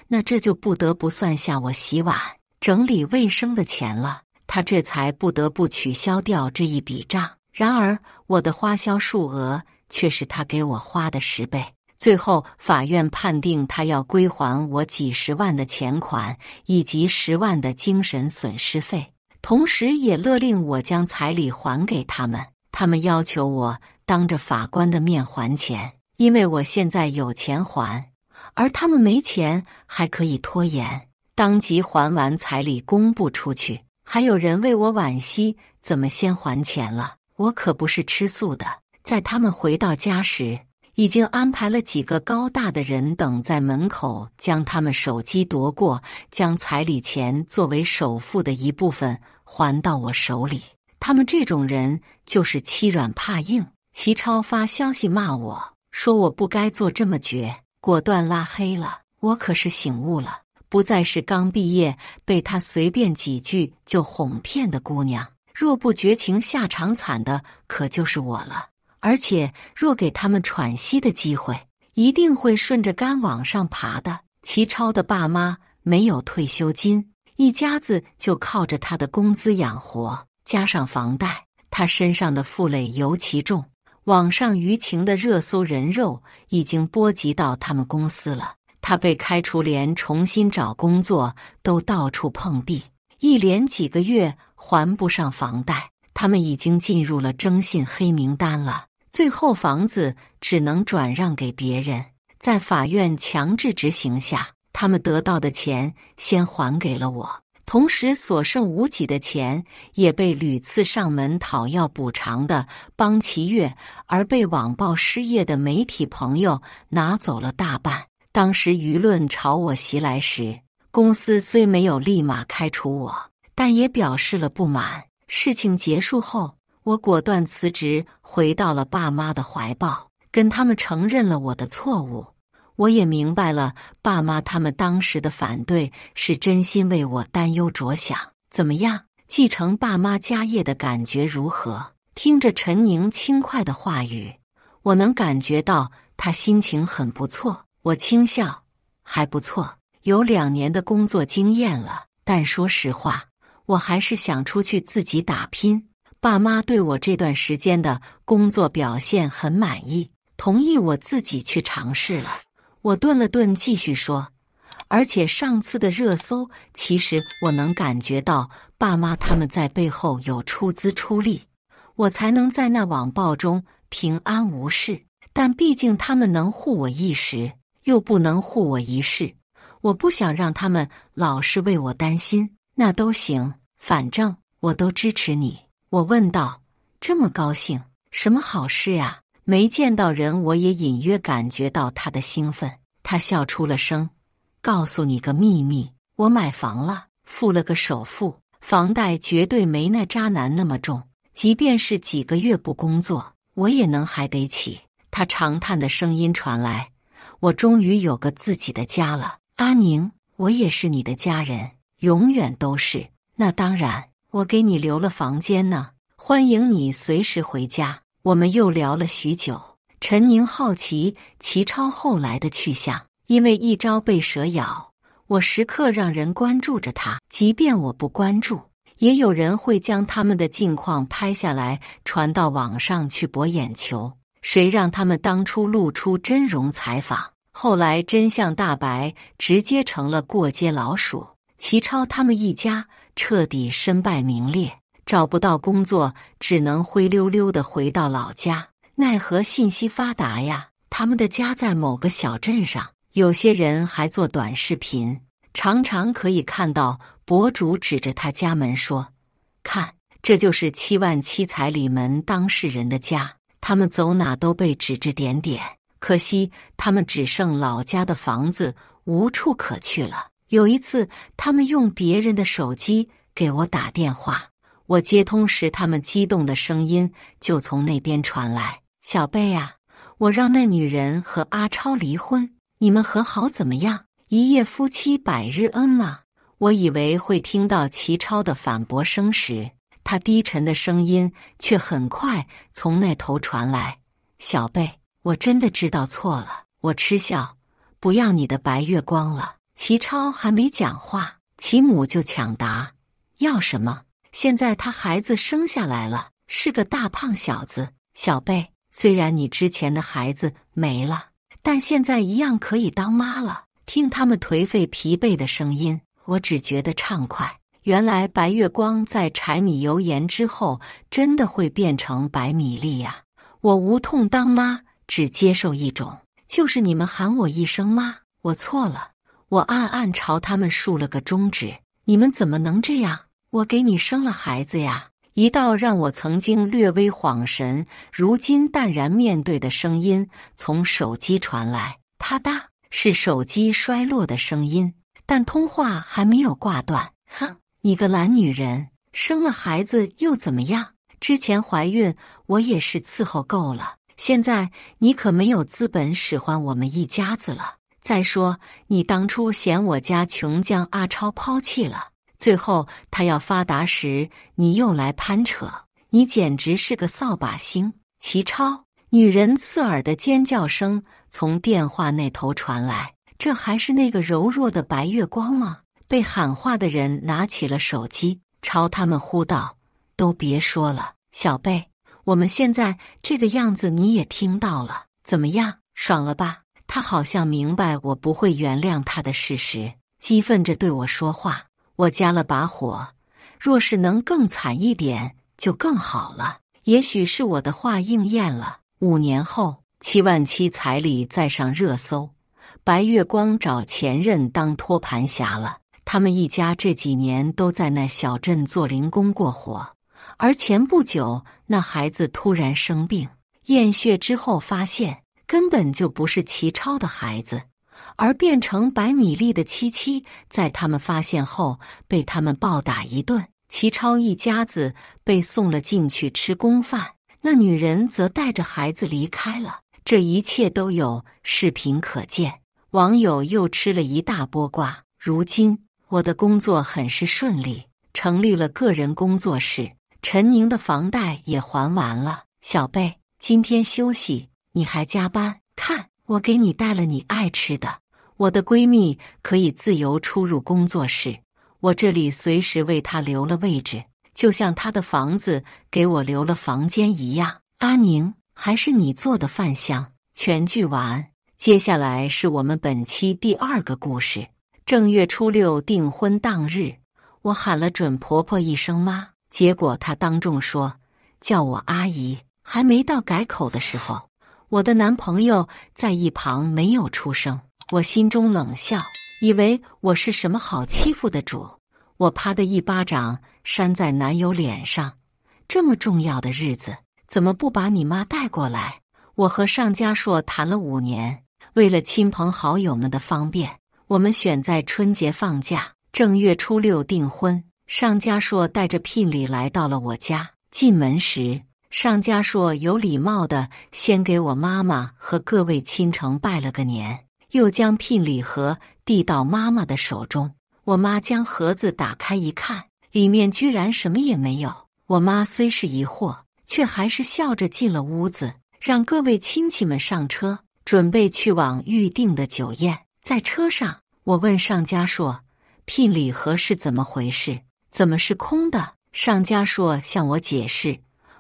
那这就不得不算下我洗碗整理卫生的钱了。他这才不得不取消掉这一笔账。然而我的花销数额却是他给我花的10倍。最后法院判定他要归还我几十万的钱款以及10万的精神损失费，同时也勒令我将彩礼还给他们。他们要求我当着法官的面还钱，因为我现在有钱还，而他们没钱还可以拖延。当即还完彩礼公布出去，还有人为我惋惜怎么先还钱了。我可不是吃素的，在他们回到家时，已经安排了几个高大的人等在门口，将他们手机夺过，将彩礼钱作为首付的一部分还到我手里。他们这种人就是欺软怕硬。齐超发消息骂我，说我不该做这么绝，果断拉黑了。我可是醒悟了，不再是刚毕业被他随便几句就哄骗的姑娘，若不绝情下场惨的可就是我了。而且若给他们喘息的机会，一定会顺着杆往上爬的。齐超的爸妈没有退休金，一家子就靠着他的工资养活，加上房贷，他身上的负累尤其重。网上舆情的热搜人肉已经波及到他们公司了，他被开除，连重新找工作都到处碰壁，一连几个月还不上房贷，他们已经进入了征信黑名单了。最后房子只能转让给别人，在法院强制执行下，他们得到的钱先还给了我，同时所剩无几的钱也被屡次上门讨要补偿的邦奇悦而被网暴失业的媒体朋友拿走了大半。当时舆论朝我袭来时，公司虽没有立马开除我，但也表示了不满。事情结束后，我果断辞职，回到了爸妈的怀抱，跟他们承认了我的错误。我也明白了，爸妈他们当时的反对是真心为我担忧着想。怎么样，继承爸妈家业的感觉如何？听着陈宁轻快的话语，我能感觉到他心情很不错。我轻笑，还不错，有2年的工作经验了，但说实话，我还是想出去自己打拼。爸妈对我这段时间的工作表现很满意，同意我自己去尝试了。我顿了顿，继续说，而且上次的热搜，其实我能感觉到爸妈他们在背后有出资出力，我才能在那网暴中平安无事。但毕竟他们能护我一时，又不能护我一世，我不想让他们老是为我担心。那都行，反正我都支持你。我问道，这么高兴，什么好事呀？没见到人，我也隐约感觉到他的兴奋。他笑出了声，告诉你个秘密，我买房了，付了个首付，房贷绝对没那渣男那么重，即便是几个月不工作，我也能还得起。他长叹的声音传来，我终于有个自己的家了。阿宁，我也是你的家人，永远都是。那当然，我给你留了房间呢，欢迎你随时回家。我们又聊了许久。陈宁好奇齐超后来的去向，因为一朝被蛇咬，我时刻让人关注着他，即便我不关注，也有人会将他们的近况拍下来传到网上去博眼球。谁让他们当初露出真容采访，后来真相大白，直接成了过街老鼠。齐超他们一家彻底身败名裂，找不到工作，只能灰溜溜地回到老家。奈何信息发达呀，他们的家在某个小镇上，有些人还做短视频，常常可以看到博主指着他家门说：“看，这就是77000彩礼门当事人的家。”他们走哪都被指指点点，可惜他们只剩老家的房子，无处可去了。有一次，他们用别人的手机给我打电话，我接通时，他们激动的声音就从那边传来：“小贝啊，我让那女人和阿超离婚，你们和好怎么样？一夜夫妻百日恩嘛。”我以为会听到齐超的反驳声时，他低沉的声音却很快从那头传来：“小贝，我真的知道错了。”我嗤笑：“不要你的白月光了。”齐超还没讲话，齐母就抢答：“要什么？现在他孩子生下来了，是个大胖小子。小贝，虽然你之前的孩子没了，但现在一样可以当妈了。”听他们颓废疲惫的声音，我只觉得畅快。原来白月光在柴米油盐之后真的会变成白米粒呀！我无痛当妈，只接受一种，就是你们喊我一声妈。我错了。我暗暗朝他们竖了个中指。你们怎么能这样？我给你生了孩子呀！一道让我曾经略微恍神，如今淡然面对的声音从手机传来，啪嗒，是手机摔落的声音，但通话还没有挂断。哼！你个懒女人，生了孩子又怎么样？之前怀孕我也是伺候够了，现在你可没有资本使唤我们一家子了。再说，你当初嫌我家穷，将阿超抛弃了，最后他要发达时，你又来攀扯，你简直是个扫把星。齐超，女人刺耳的尖叫声从电话那头传来，这还是那个柔弱的白月光吗？被喊话的人拿起了手机，朝他们呼道：“都别说了，小贝，我们现在这个样子你也听到了，怎么样，爽了吧？”他好像明白我不会原谅他的事实，激愤着对我说话。我加了把火，若是能更惨一点就更好了。也许是我的话应验了。5年后，77000彩礼再上热搜，白月光找前任当托盘侠了。他们一家这几年都在那小镇做零工过活，而前不久那孩子突然生病，验血之后发现根本就不是齐超的孩子，而变成白米粒的七七在他们发现后被他们暴打一顿。齐超一家子被送了进去吃公饭，那女人则带着孩子离开了。这一切都有视频可见，网友又吃了一大波瓜。如今我的工作很是顺利，成立了个人工作室，陈宁的房贷也还完了。小贝，今天休息，你还加班？看，我给你带了你爱吃的。我的闺蜜可以自由出入工作室，我这里随时为她留了位置，就像她的房子给我留了房间一样。阿宁，还是你做的饭香。全剧完，接下来是我们本期第2个故事。正月初6订婚当日，我喊了准婆婆一声妈，结果她当众说叫我阿姨。还没到改口的时候，我的男朋友在一旁没有出声。我心中冷笑，以为我是什么好欺负的主。我啪的一巴掌扇在男友脸上，这么重要的日子，怎么不把你妈带过来？我和尚家硕谈了5年，为了亲朋好友们的方便，我们选在春节放假，正月初6订婚。尚家硕带着聘礼来到了我家，进门时，尚家硕有礼貌地先给我妈妈和各位亲戚拜了个年，又将聘礼盒递到妈妈的手中。我妈将盒子打开一看，里面居然什么也没有。我妈虽是疑惑，却还是笑着进了屋子，让各位亲戚们上车，准备去往预定的酒宴。在车上，我问尚家硕，聘礼盒是怎么回事？怎么是空的？上家硕向我解释，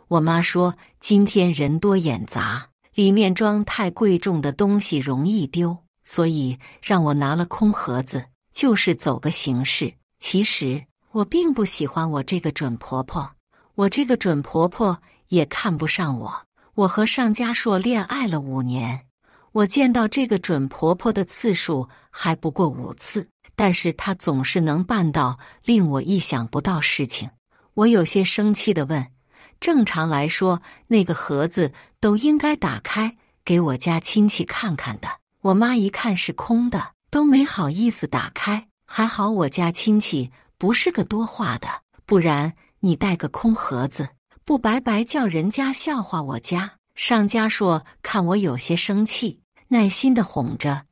我妈说今天人多眼杂，里面装太贵重的东西容易丢，所以让我拿了空盒子，就是走个形式。其实我并不喜欢我这个准婆婆，我这个准婆婆也看不上我。我和上家硕恋爱了5年，我见到这个准婆婆的次数还不过5次，但是她总是能办到令我意想不到事情。我有些生气地问，正常来说那个盒子都应该打开给我家亲戚看看的，我妈一看是空的，都没好意思打开。还好我家亲戚不是个多话的，不然你带个空盒子，不白白叫人家笑话我家。上家硕看我有些生气，耐心地哄着，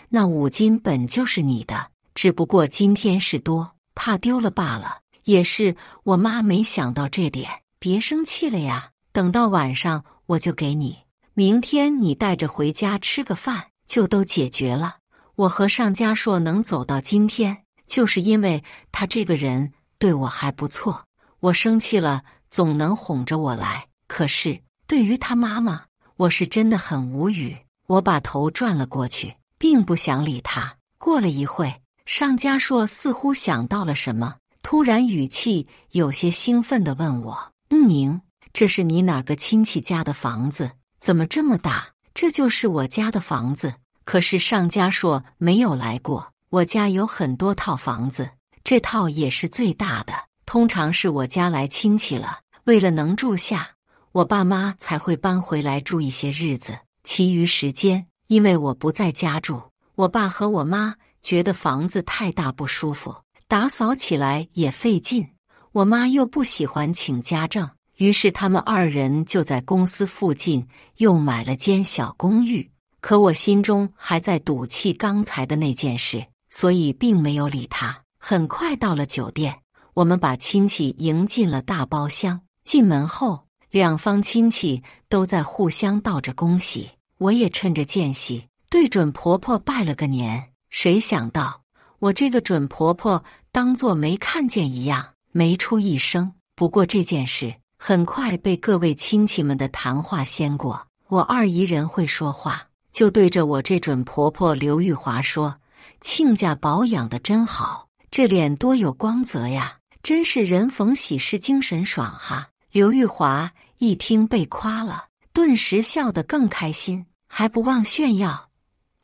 那5斤本就是你的，只不过今天是多，怕丢了罢了。也是我妈没想到这点，别生气了呀，等到晚上我就给你，明天你带着回家吃个饭，就都解决了。我和上家硕能走到今天，就是因为他这个人对我还不错。我生气了，总能哄着我来。可是对于他妈妈，我是真的很无语。我把头转了过去，并不想理他。过了一会，上家硕似乎想到了什么，突然语气有些兴奋地问我：“宁，这是你哪个亲戚家的房子？怎么这么大？”这就是我家的房子。可是上家硕没有来过，我家有很多套房子，这套也是最大的。通常是我家来亲戚了，为了能住下，我爸妈才会搬回来住一些日子。其余时间，因为我不在家住，我爸和我妈觉得房子太大不舒服，打扫起来也费劲。我妈又不喜欢请家政，于是他们2人就在公司附近又买了间小公寓。可我心中还在赌气刚才的那件事，所以并没有理他。很快到了酒店，我们把亲戚迎进了大包厢。进门后，2方亲戚都在互相道着恭喜。我也趁着间隙对准婆婆拜了个年。谁想到我这个准婆婆当作没看见一样，没出一声。不过这件事很快被各位亲戚们的谈话掀过。我二姨人会说话，就对着我这准婆婆刘玉华说：“亲家保养得真好，这脸多有光泽呀，真是人逢喜事精神爽哈。”刘玉华一听被夸了，顿时笑得更开心，还不忘炫耀：“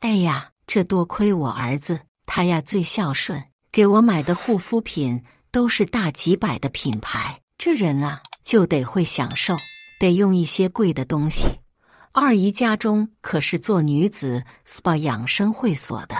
哎呀，这多亏我儿子，他呀最孝顺，给我买的护肤品都是大几百的品牌，这人啊就得会享受，得用一些贵的东西。”二姨家中可是做女子 SPA 养生会所的，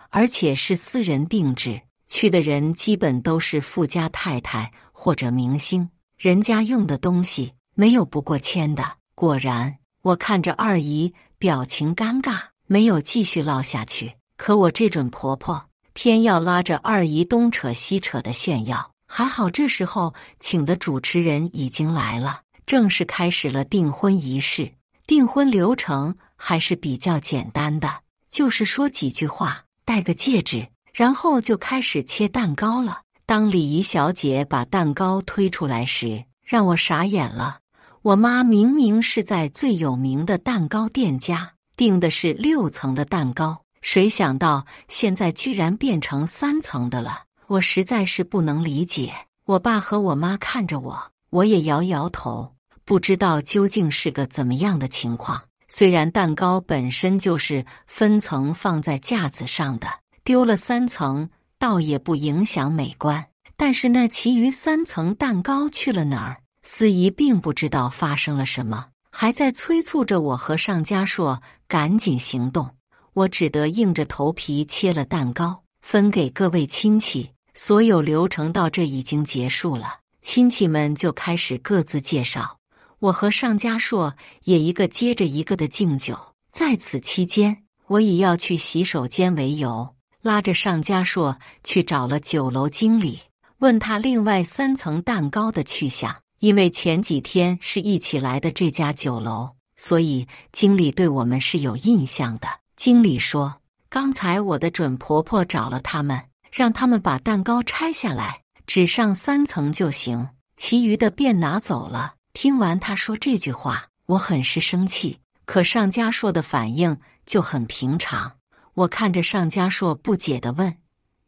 而且是私人定制，去的人基本都是富家太太或者明星，人家用的东西没有不过签的。果然，我看着二姨表情尴尬，没有继续唠下去。可我这准婆婆偏要拉着二姨东扯西扯的炫耀。还好这时候请的主持人已经来了，正式开始了订婚仪式。订婚流程还是比较简单的，就是说几句话，戴个戒指，然后就开始切蛋糕了。当礼仪小姐把蛋糕推出来时，让我傻眼了。我妈明明是在最有名的蛋糕店家订的是6层的蛋糕，谁想到现在居然变成3层的了，我实在是不能理解。我爸和我妈看着我，我也摇摇头，不知道究竟是个怎么样的情况。虽然蛋糕本身就是分层放在架子上的，丢了3层倒也不影响美观，但是那其余3层蛋糕去了哪儿？司仪并不知道发生了什么，还在催促着我和上家硕赶紧行动。我只得硬着头皮切了蛋糕，分给各位亲戚。所有流程到这已经结束了，亲戚们就开始各自介绍。我和上家硕也一个接着一个的敬酒。在此期间，我以要去洗手间为由，拉着上家硕去找了酒楼经理，问他另外3层蛋糕的去向。因为前几天是一起来的这家酒楼，所以经理对我们是有印象的。经理说，刚才我的准婆婆找了他们，让他们把蛋糕拆下来，只上3层就行，其余的便拿走了。听完他说这句话，我很是生气，可尚家硕的反应就很平常。我看着尚家硕不解地问：“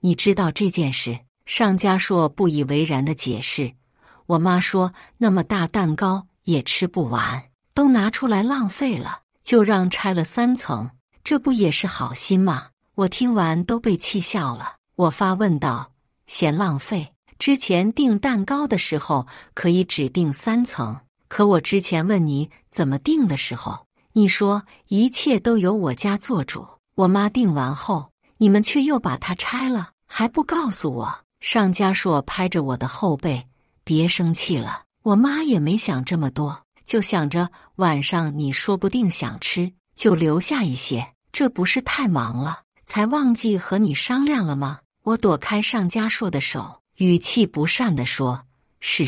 你知道这件事？”尚家硕不以为然地解释：“我妈说那么大蛋糕也吃不完，都拿出来浪费了，就让拆了3层，这不也是好心吗？”我听完都被气笑了。我发问道：“嫌浪费？之前订蛋糕的时候可以只订3层，可我之前问你怎么订的时候，你说一切都由我家做主。我妈订完后，你们却又把它拆了，还不告诉我。”尚家硕拍着我的后背：“别生气了，我妈也没想这么多，就想着晚上你说不定想吃，就留下一些，这不是太忙了，才忘记和你商量了吗？”我躲开尚家硕的手，语气不善地说：“是，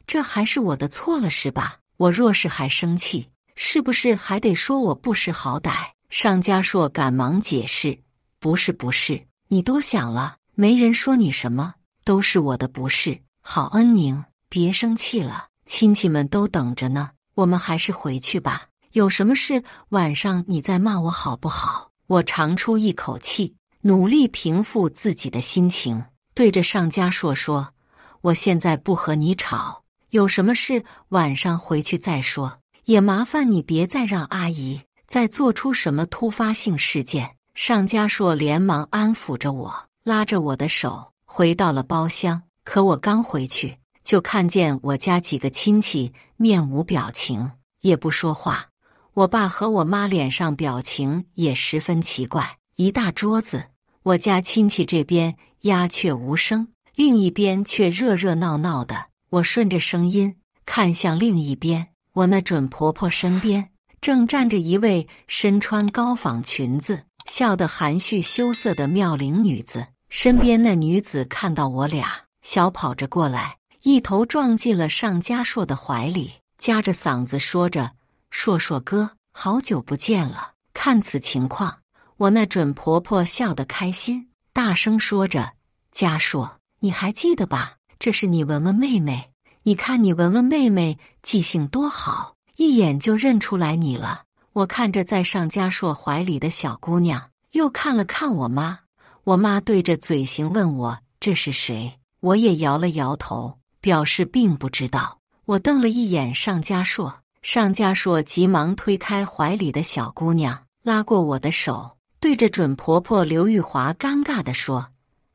这还是我的错了是吧？我若是还生气，是不是还得说我不识好歹？”尚家硕赶忙解释：“不是，你多想了，没人说你什么，都是我的不是。好，恩宁，别生气了，亲戚们都等着呢，我们还是回去吧。有什么事晚上你再骂我好不好？”我长出一口气，努力平复自己的心情，对着尚家硕说：“我现在不和你吵，有什么事晚上回去再说，也麻烦你别再让阿姨再做出什么突发性事件。”尚家硕连忙安抚着我，拉着我的手回到了包厢。可我刚回去，就看见我家几个亲戚面无表情，也不说话。我爸和我妈脸上表情也十分奇怪。一大桌子，我家亲戚这边鸦雀无声，另一边却热热闹闹的。我顺着声音看向另一边，我那准婆婆身边正站着一位身穿高仿裙子、笑得含蓄羞涩的妙龄女子。身边那女子看到我俩，小跑着过来，一头撞进了尚家硕的怀里，夹着嗓子说着：“硕硕哥，好久不见了。”看此情况，我那准婆婆笑得开心，大声说着：“家硕，你还记得吧？这是你文文妹妹，你看你文文妹妹记性多好，一眼就认出来你了。”我看着在尚家硕怀里的小姑娘，又看了看我妈。我妈对着嘴型问我这是谁，我也摇了摇头，表示并不知道。我瞪了一眼尚家硕，尚家硕急忙推开怀里的小姑娘，拉过我的手，对着准婆婆刘玉华尴尬地说：“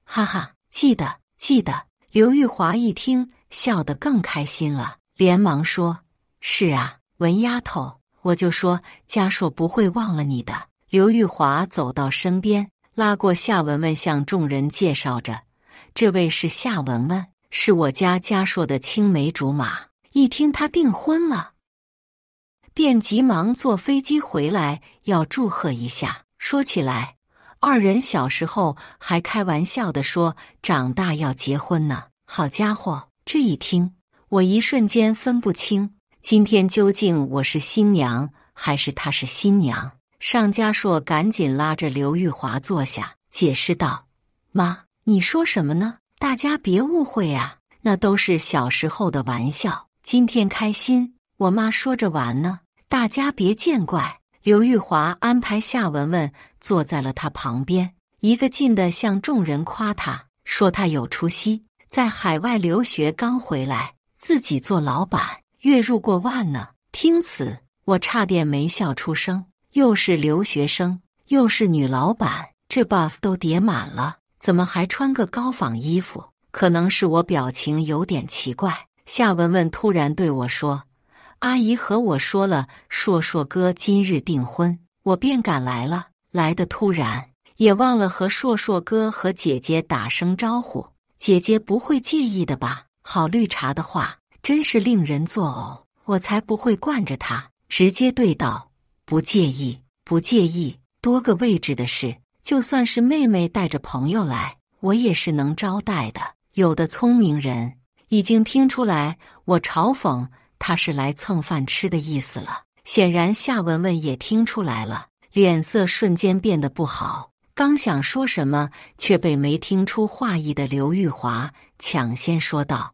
哈哈，记得。”刘玉华一听，笑得更开心了，连忙说：“是啊，文丫头，我就说家硕不会忘了你的。”刘玉华走到身边，拉过夏文文，向众人介绍着：“这位是夏文文，是我家家硕的青梅竹马。”一听她订婚了，便急忙坐飞机回来，要祝贺一下。说起来，二人小时候还开玩笑地说长大要结婚呢。好家伙，这一听，我一瞬间分不清，今天究竟我是新娘还是她是新娘。尚家硕赶紧拉着刘玉华坐下，解释道：“妈，你说什么呢？大家别误会啊，那都是小时候的玩笑，今天开心。”我妈说着玩呢，大家别见怪。刘玉华安排夏文文坐在了他旁边，一个劲地向众人夸他，说他有出息，在海外留学刚回来，自己做老板，月入过万呢。听此，我差点没笑出声。又是留学生，又是女老板，这 buff 都叠满了，怎么还穿个高仿衣服？可能是我表情有点奇怪。夏文文突然对我说：“阿姨和我说了，硕硕哥今日订婚，我便赶来了。来得突然，也忘了和硕硕哥和姐姐打声招呼。姐姐不会介意的吧？”好绿茶的话，真是令人作呕。我才不会惯着他，直接对道：“不介意，多个位置的事，就算是妹妹带着朋友来，我也是能招待的。”有的聪明人已经听出来我嘲讽他是来蹭饭吃的意思了。显然夏文文也听出来了，脸色瞬间变得不好，刚想说什么，却被没听出话意的刘玉华抢先说道：“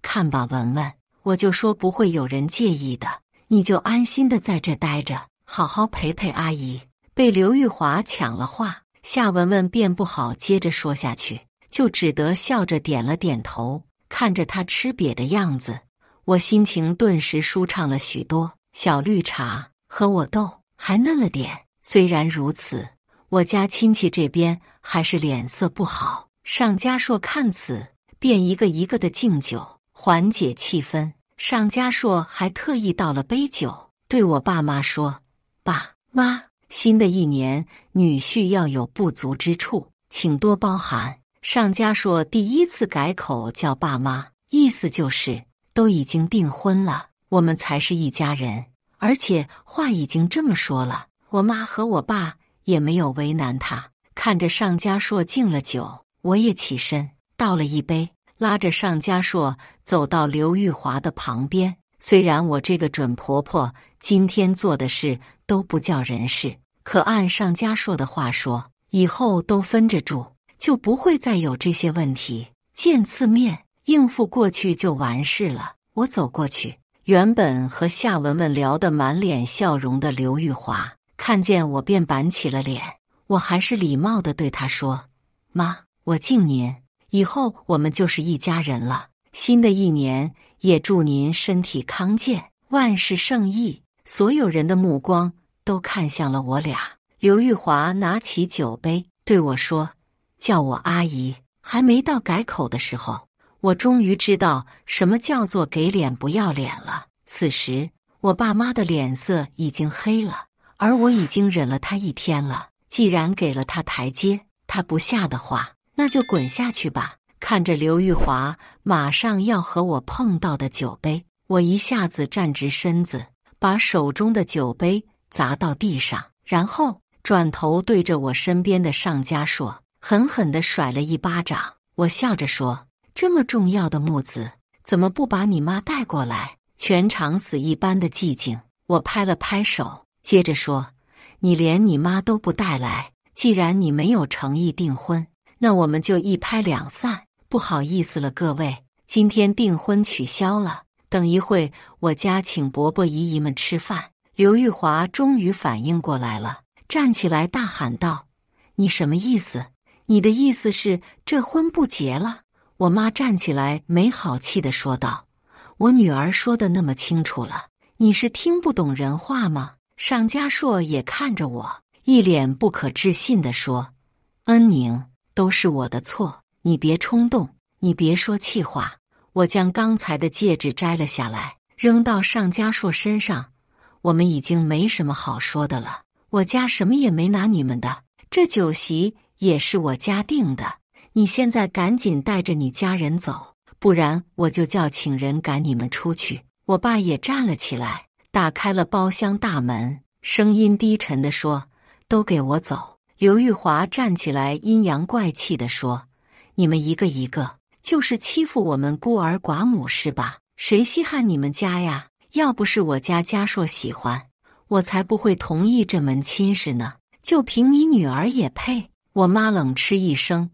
看吧，文文，我就说不会有人介意的，你就安心的在这待着，好好陪陪阿姨。”被刘玉华抢了话，夏文文便不好接着说下去，就只得笑着点了点头。看着他吃瘪的样子，我心情顿时舒畅了许多。小绿茶和我斗还嫩了点，虽然如此，我家亲戚这边还是脸色不好。尚家硕看此，便一个一个的敬酒，缓解气氛。尚家硕还特意倒了杯酒，对我爸妈说：“爸妈，新的一年，女婿要有不足之处，请多包涵。”尚家硕第一次改口叫爸妈，意思就是都已经订婚了，我们才是一家人。而且话已经这么说了，我妈和我爸也没有为难他。看着尚家硕敬了酒，我也起身倒了一杯，拉着尚家硕走到刘玉华的旁边。虽然我这个准婆婆今天做的事都不叫人事，可按尚家硕的话说，以后都分着住，就不会再有这些问题，见次面应付过去就完事了。我走过去，原本和夏文文聊得满脸笑容的刘玉华看见我便板起了脸，我还是礼貌地对她说：“妈，我敬您，以后我们就是一家人了。新的一年也祝您身体康健，万事胜意。”所有人的目光都看向了我俩。刘玉华拿起酒杯对我说：“叫我阿姨。”还没到改口的时候，我终于知道什么叫做给脸不要脸了。此时我爸妈的脸色已经黑了，而我已经忍了他一天了。既然给了他台阶，他不下的话，那就滚下去吧。看着刘玉华马上要和我碰到的酒杯，我一下子站直身子，把手中的酒杯砸到地上，然后转头对着我身边的尚家硕狠狠地甩了一巴掌。我笑着说：“这么重要的木子，怎么不把你妈带过来？”全场死一般的寂静。我拍了拍手，接着说：“你连你妈都不带来，既然你没有诚意订婚，那我们就一拍两散。不好意思了，各位，今天订婚取消了，等一会我家请伯伯姨姨们吃饭。”刘玉华终于反应过来了，站起来大喊道：“你什么意思？你的意思是这婚不结了？”我妈站起来没好气地说道：“我女儿说的那么清楚了，你是听不懂人话吗？”尚家硕也看着我，一脸不可置信地说：“恩宁，都是我的错，你别冲动，你别说气话。”我将刚才的戒指摘了下来，扔到尚家硕身上。我们已经没什么好说的了，我家什么也没拿你们的，这酒席也是我家定的。你现在赶紧带着你家人走，不然我就叫请人赶你们出去。我爸也站了起来，打开了包厢大门，声音低沉地说：“都给我走。”刘玉华站起来，阴阳怪气地说：“你们一个一个就是欺负我们孤儿寡母是吧？谁稀罕你们家呀？要不是我家家硕喜欢，我才不会同意这门亲事呢。就凭你女儿也配？”我妈冷嗤一声：“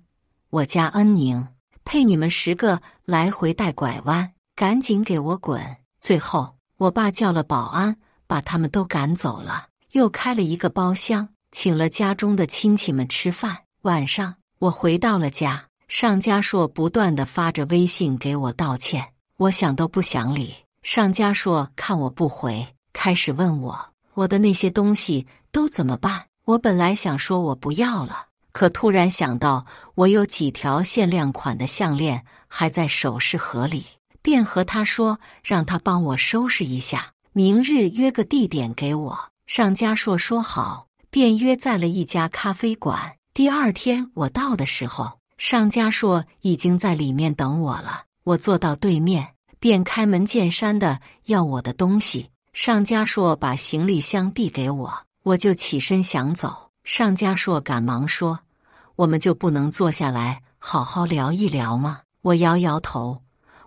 我家恩宁配你们10个来回带拐弯，赶紧给我滚！”最后我爸叫了保安，把他们都赶走了，又开了一个包厢，请了家中的亲戚们吃饭。晚上我回到了家，尚家硕不断地发着微信给我道歉，我想都不想理。尚家硕看我不回，开始问我的那些东西都怎么办。我本来想说我不要了，可突然想到我有几条限量款的项链还在首饰盒里，便和他说让他帮我收拾一下，明日约个地点给我。尚家硕说好，便约在了一家咖啡馆。第二天我到的时候，尚家硕已经在里面等我了。我坐到对面，便开门见山的要我的东西。尚家硕把行李箱递给我，我就起身想走。尚家硕赶忙说：“我们就不能坐下来好好聊一聊吗？”我摇摇头，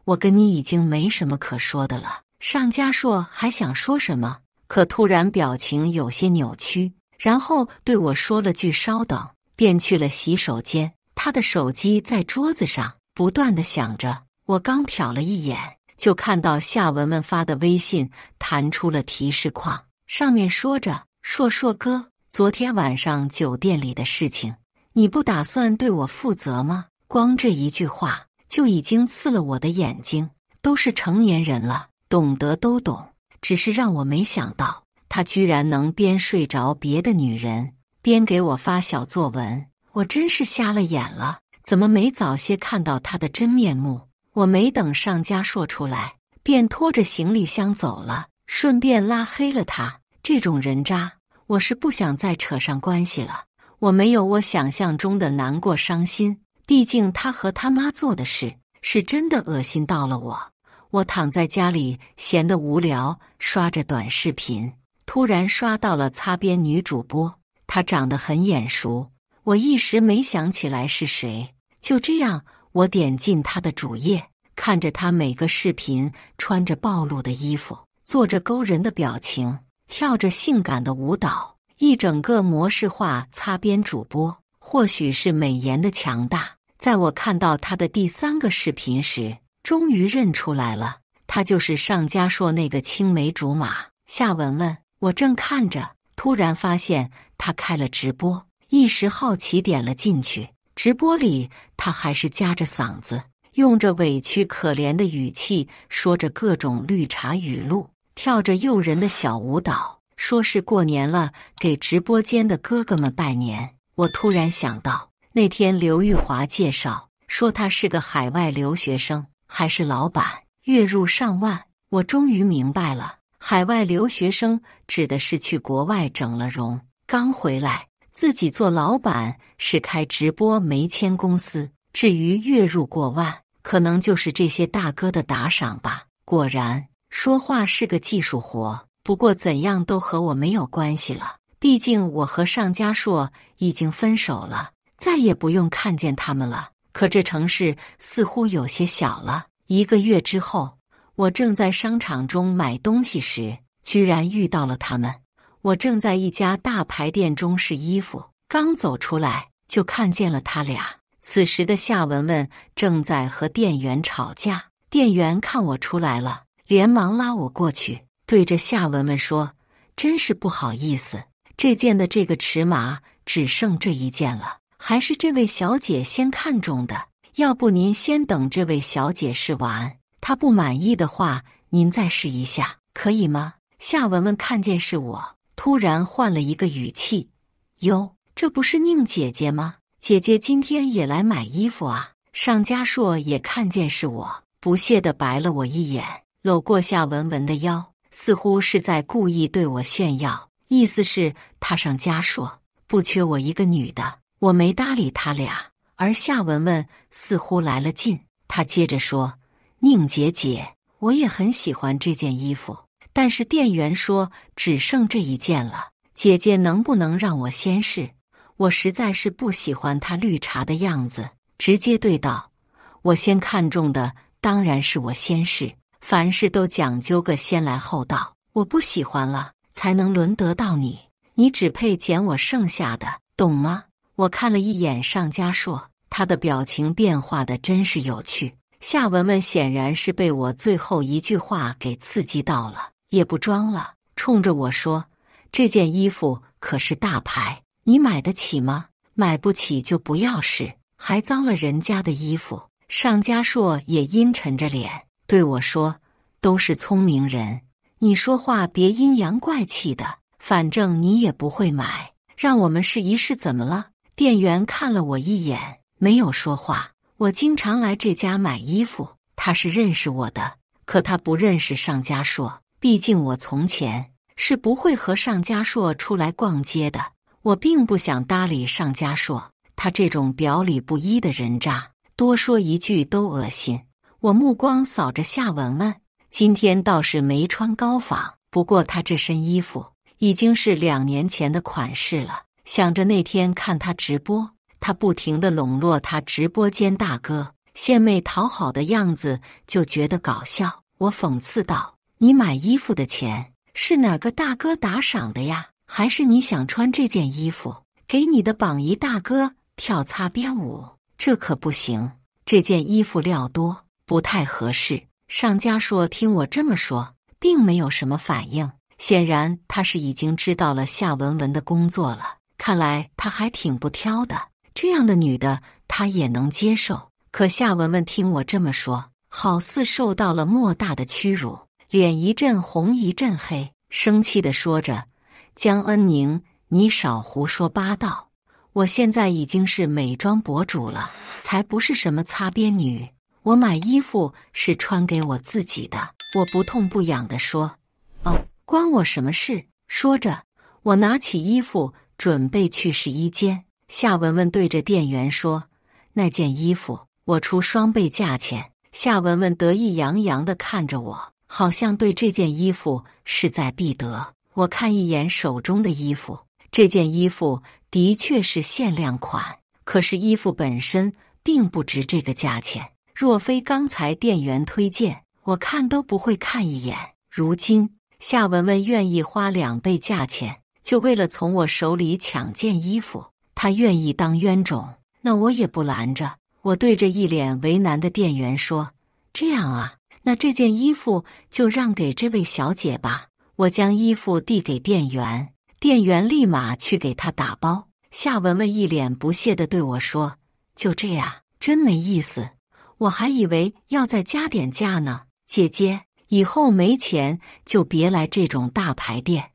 我跟你已经没什么可说的了。尚家硕还想说什么，可突然表情有些扭曲，然后对我说了句稍等，便去了洗手间。他的手机在桌子上不断地响着，我刚瞟了一眼，就看到夏文文发的微信弹出了提示框，上面说着：硕硕哥，昨天晚上酒店里的事情，你不打算对我负责吗？光这一句话就已经刺了我的眼睛。都是成年人了，懂得都懂，只是让我没想到他居然能边睡着别的女人边给我发小作文，我真是瞎了眼了，怎么没早些看到他的真面目？我没等上家说出来，便拖着行李箱走了，顺便拉黑了他。这种人渣，我是不想再扯上关系了。我没有我想象中的难过伤心，毕竟他和他妈做的事是真的恶心到了我。我躺在家里闲得无聊，刷着短视频，突然刷到了擦边女主播，她长得很眼熟，我一时没想起来是谁。就这样，我点进她的主页，看着她每个视频穿着暴露的衣服，做着勾人的表情，跳着性感的舞蹈，一整个模式化擦边主播。或许是美颜的强大，在我看到她的第3个视频时，终于认出来了，她就是上佳硕那个青梅竹马夏文文。我正看着，突然发现她开了直播，一时好奇点了进去。直播里她还是夹着嗓子，用着委屈可怜的语气说着各种绿茶语录，跳着诱人的小舞蹈，说是过年了，给直播间的哥哥们拜年。我突然想到，那天刘玉华介绍说他是个海外留学生，还是老板，月入上万。我终于明白了，海外留学生指的是去国外整了容，刚回来，自己做老板是开直播没签公司。至于月入过万，可能就是这些大哥的打赏吧。果然，说话是个技术活，不过怎样都和我没有关系了。毕竟我和上佳硕已经分手了，再也不用看见他们了。可这城市似乎有些小了。1个月之后，我正在商场中买东西时，居然遇到了他们。我正在一家大牌店中试衣服，刚走出来就看见了他俩。此时的夏文文正在和店员吵架，店员看我出来了，连忙拉我过去，对着夏文文说：真是不好意思，这件的这个尺码只剩这一件了，还是这位小姐先看中的，要不您先等这位小姐试完，她不满意的话，您再试一下，可以吗？夏文文看见是我，突然换了一个语气：哟，这不是宁姐姐吗？姐姐今天也来买衣服啊。上佳硕也看见是我，不屑地白了我一眼，搂过夏文文的腰，似乎是在故意对我炫耀，意思是他上佳硕不缺我一个女的。我没搭理他俩，而夏文文似乎来了劲，她接着说：宁姐姐，我也很喜欢这件衣服，但是店员说只剩这一件了，姐姐能不能让我先试？我实在是不喜欢她绿茶的样子，直接对道：我先看中的当然是我先试，凡事都讲究个先来后到，我不喜欢了才能轮得到你，你只配捡我剩下的，懂吗？我看了一眼上佳硕，他的表情变化的真是有趣。夏文文显然是被我最后一句话给刺激到了，也不装了，冲着我说：这件衣服可是大牌，你买得起吗？买不起就不要试，还脏了人家的衣服。上佳硕也阴沉着脸对我说：都是聪明人，你说话别阴阳怪气的，反正你也不会买，让我们试一试怎么了？店员看了我一眼，没有说话。我经常来这家买衣服，他是认识我的，可他不认识上佳硕，毕竟我从前是不会和上佳硕出来逛街的。我并不想搭理上佳硕，他这种表里不一的人渣，多说一句都恶心。我目光扫着夏文文，今天倒是没穿高仿，不过她这身衣服已经是2年前的款式了。想着那天看她直播，她不停地笼络她直播间大哥，献媚讨好的样子，就觉得搞笑。我讽刺道：你买衣服的钱是哪个大哥打赏的呀？还是你想穿这件衣服给你的榜一大哥跳擦边舞，这可不行。这件衣服料多，不太合适。尚嘉硕听我这么说，并没有什么反应，显然他是已经知道了夏文文的工作了。看来他还挺不挑的，这样的女的他也能接受。可夏文文听我这么说，好似受到了莫大的屈辱，脸一阵红一阵黑，生气地说着：“江恩宁，你少胡说八道！我现在已经是美妆博主了，才不是什么擦边女。我买衣服是穿给我自己的。”我不痛不痒地说：“哦，关我什么事？”说着，我拿起衣服准备去试衣间。夏文文对着店员说：“那件衣服我出双倍价钱。”夏文文得意洋洋地看着我，好像对这件衣服势在必得。我看一眼手中的衣服，这件衣服的确是限量款，可是衣服本身并不值这个价钱。若非刚才店员推荐，我看都不会看一眼。如今夏文文愿意花2倍价钱，就为了从我手里抢件衣服，她愿意当冤种，那我也不拦着。我对着一脸为难的店员说：“这样啊，那这件衣服就让给这位小姐吧。”我将衣服递给店员，店员立马去给她打包。夏文文一脸不屑地对我说：“就这样，真没意思，我还以为要再加点价呢。姐姐，以后没钱就别来这种大牌店，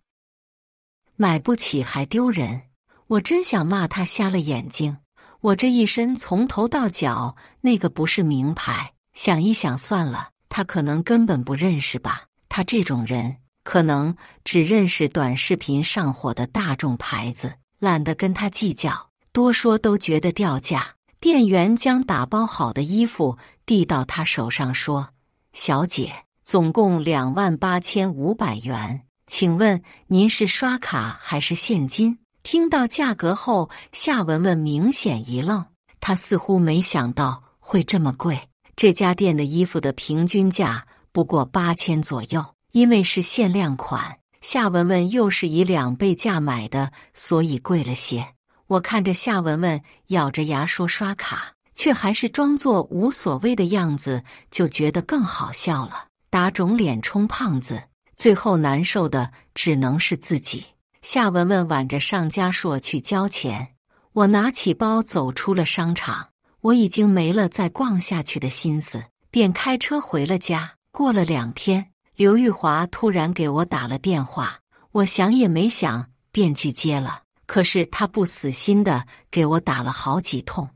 买不起还丢人。”我真想骂她瞎了眼睛，我这一身从头到脚那个不是名牌，想一想算了，她可能根本不认识吧。她这种人可能只认识短视频上火的大众牌子，懒得跟她计较，多说都觉得掉价。店员将打包好的衣服递到她手上说：“小姐，总共28500元，请问您是刷卡还是现金？”听到价格后，夏文文明显一愣，她似乎没想到会这么贵。这家店的衣服的平均价不过8000左右，因为是限量款，夏文文又是以2倍价买的，所以贵了些。我看着夏文文咬着牙说刷卡，却还是装作无所谓的样子，就觉得更好笑了。打肿脸充胖子，最后难受的只能是自己。夏文文挽着尚嘉硕去交钱，我拿起包走出了商场。我已经没了再逛下去的心思，便开车回了家。过了2天，刘玉华突然给我打了电话，我想也没想便去接了。可是他不死心的给我打了好几通，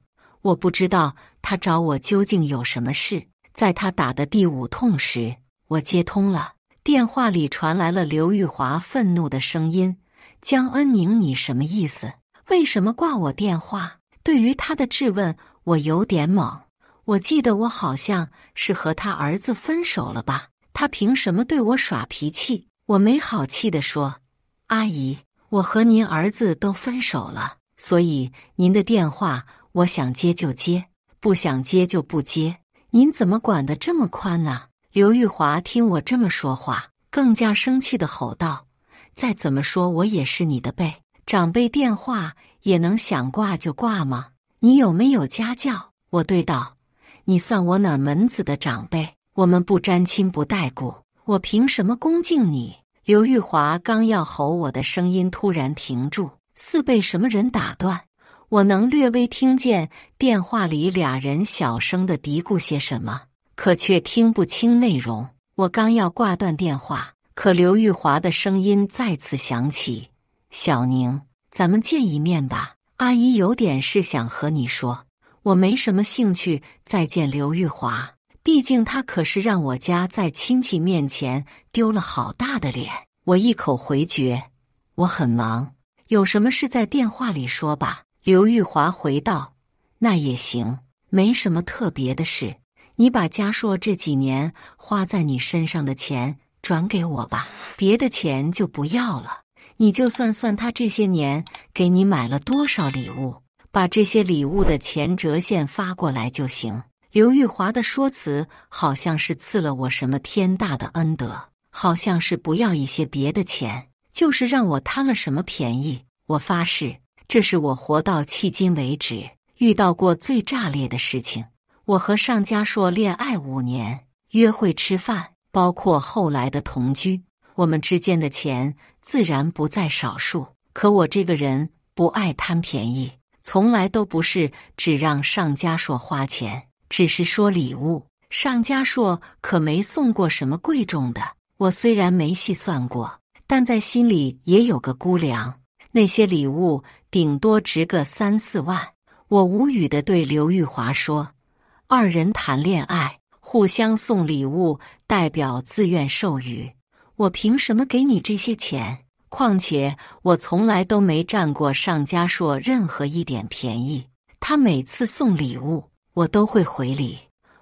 我不知道他找我究竟有什么事。在他打的第5通时，我接通了，电话里传来了刘玉华愤怒的声音：“江恩宁，你什么意思？为什么挂我电话？”对于他的质问，我有点懵。我记得我好像是和他儿子分手了吧？他凭什么对我耍脾气？我没好气地说：“阿姨，我和您儿子都分手了，所以您的电话我想接就接，不想接就不接。您怎么管得这么宽呢？”刘玉华听我这么说话，更加生气地吼道：“再怎么说我也是你的辈，长辈电话也能想挂就挂吗？你有没有家教？”我对道：“你算我哪门子的长辈？我们不沾亲不带故，我凭什么恭敬你？”刘玉华刚要吼我的声音突然停住，似被什么人打断。我能略微听见电话里俩人小声地嘀咕些什么，可却听不清内容。我刚要挂断电话，可刘玉华的声音再次响起：“小宁，咱们见一面吧，阿姨有点事想和你说。”我没什么兴趣再见刘玉华，毕竟他可是让我家在亲戚面前丢了好大的脸。我一口回绝：“我很忙，有什么事在电话里说吧。”刘玉华回道：“那也行，没什么特别的事，你把嘉硕这几年花在你身上的钱转给我吧，别的钱就不要了。你就算算他这些年给你买了多少礼物，把这些礼物的钱折现发过来就行。”刘玉华的说辞好像是赐了我什么天大的恩德，好像是不要一些别的钱，就是让我贪了什么便宜。我发誓，这是我活到迄今为止遇到过最炸裂的事情。我和尚家硕恋爱5年，约会吃饭，包括后来的同居，我们之间的钱自然不在少数。可我这个人不爱贪便宜，从来都不是只让尚家硕花钱，只是说礼物。尚家硕可没送过什么贵重的，我虽然没细算过，但在心里也有个估量，那些礼物顶多值个3、4万。我无语地对刘玉华说，二人谈恋爱，互相送礼物，代表自愿授予，我凭什么给你这些钱？况且我从来都没占过尚家硕任何一点便宜，他每次送礼物，我都会回礼。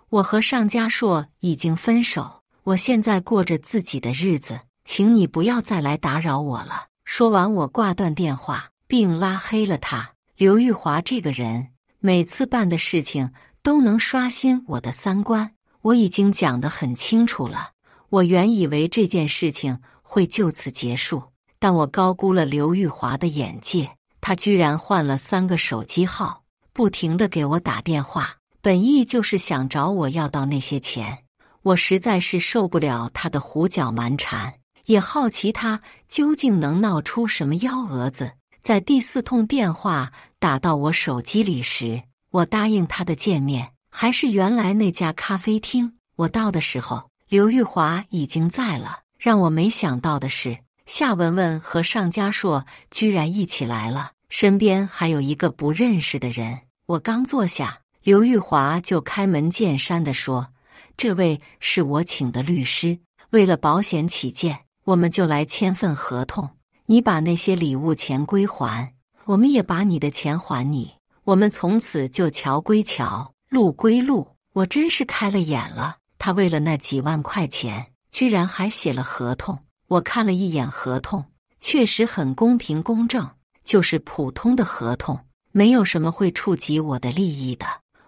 我和尚家硕已经分手，我现在过着自己的日子，请你不要再来打扰我了。说完，我挂断电话，并拉黑了他。刘玉华这个人，每次办的事情都能刷新我的三观。我已经讲得很清楚了，我原以为这件事情会就此结束，但我高估了刘玉华的眼界，他居然换了3个手机号，不停地给我打电话，本意就是想找我要到那些钱。我实在是受不了他的胡搅蛮缠，也好奇他究竟能闹出什么幺蛾子。在第4通电话打到我手机里时，我答应他的见面还是原来那家咖啡厅。我到的时候，刘玉华已经在了。让我没想到的是，夏文文和尚家硕居然一起来了，身边还有一个不认识的人。我刚坐下，刘玉华就开门见山地说，这位是我请的律师，为了保险起见，我们就来签份合同，你把那些礼物钱归还，我们也把你的钱还你，我们从此就桥归桥，路归路。我真是开了眼了，他为了那几万块钱居然还写了合同。我看了一眼合同，确实很公平公正，就是普通的合同，没有什么会触及我的利益的。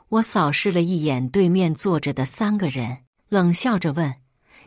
我扫视了一眼对面坐着的3个人，冷笑着问，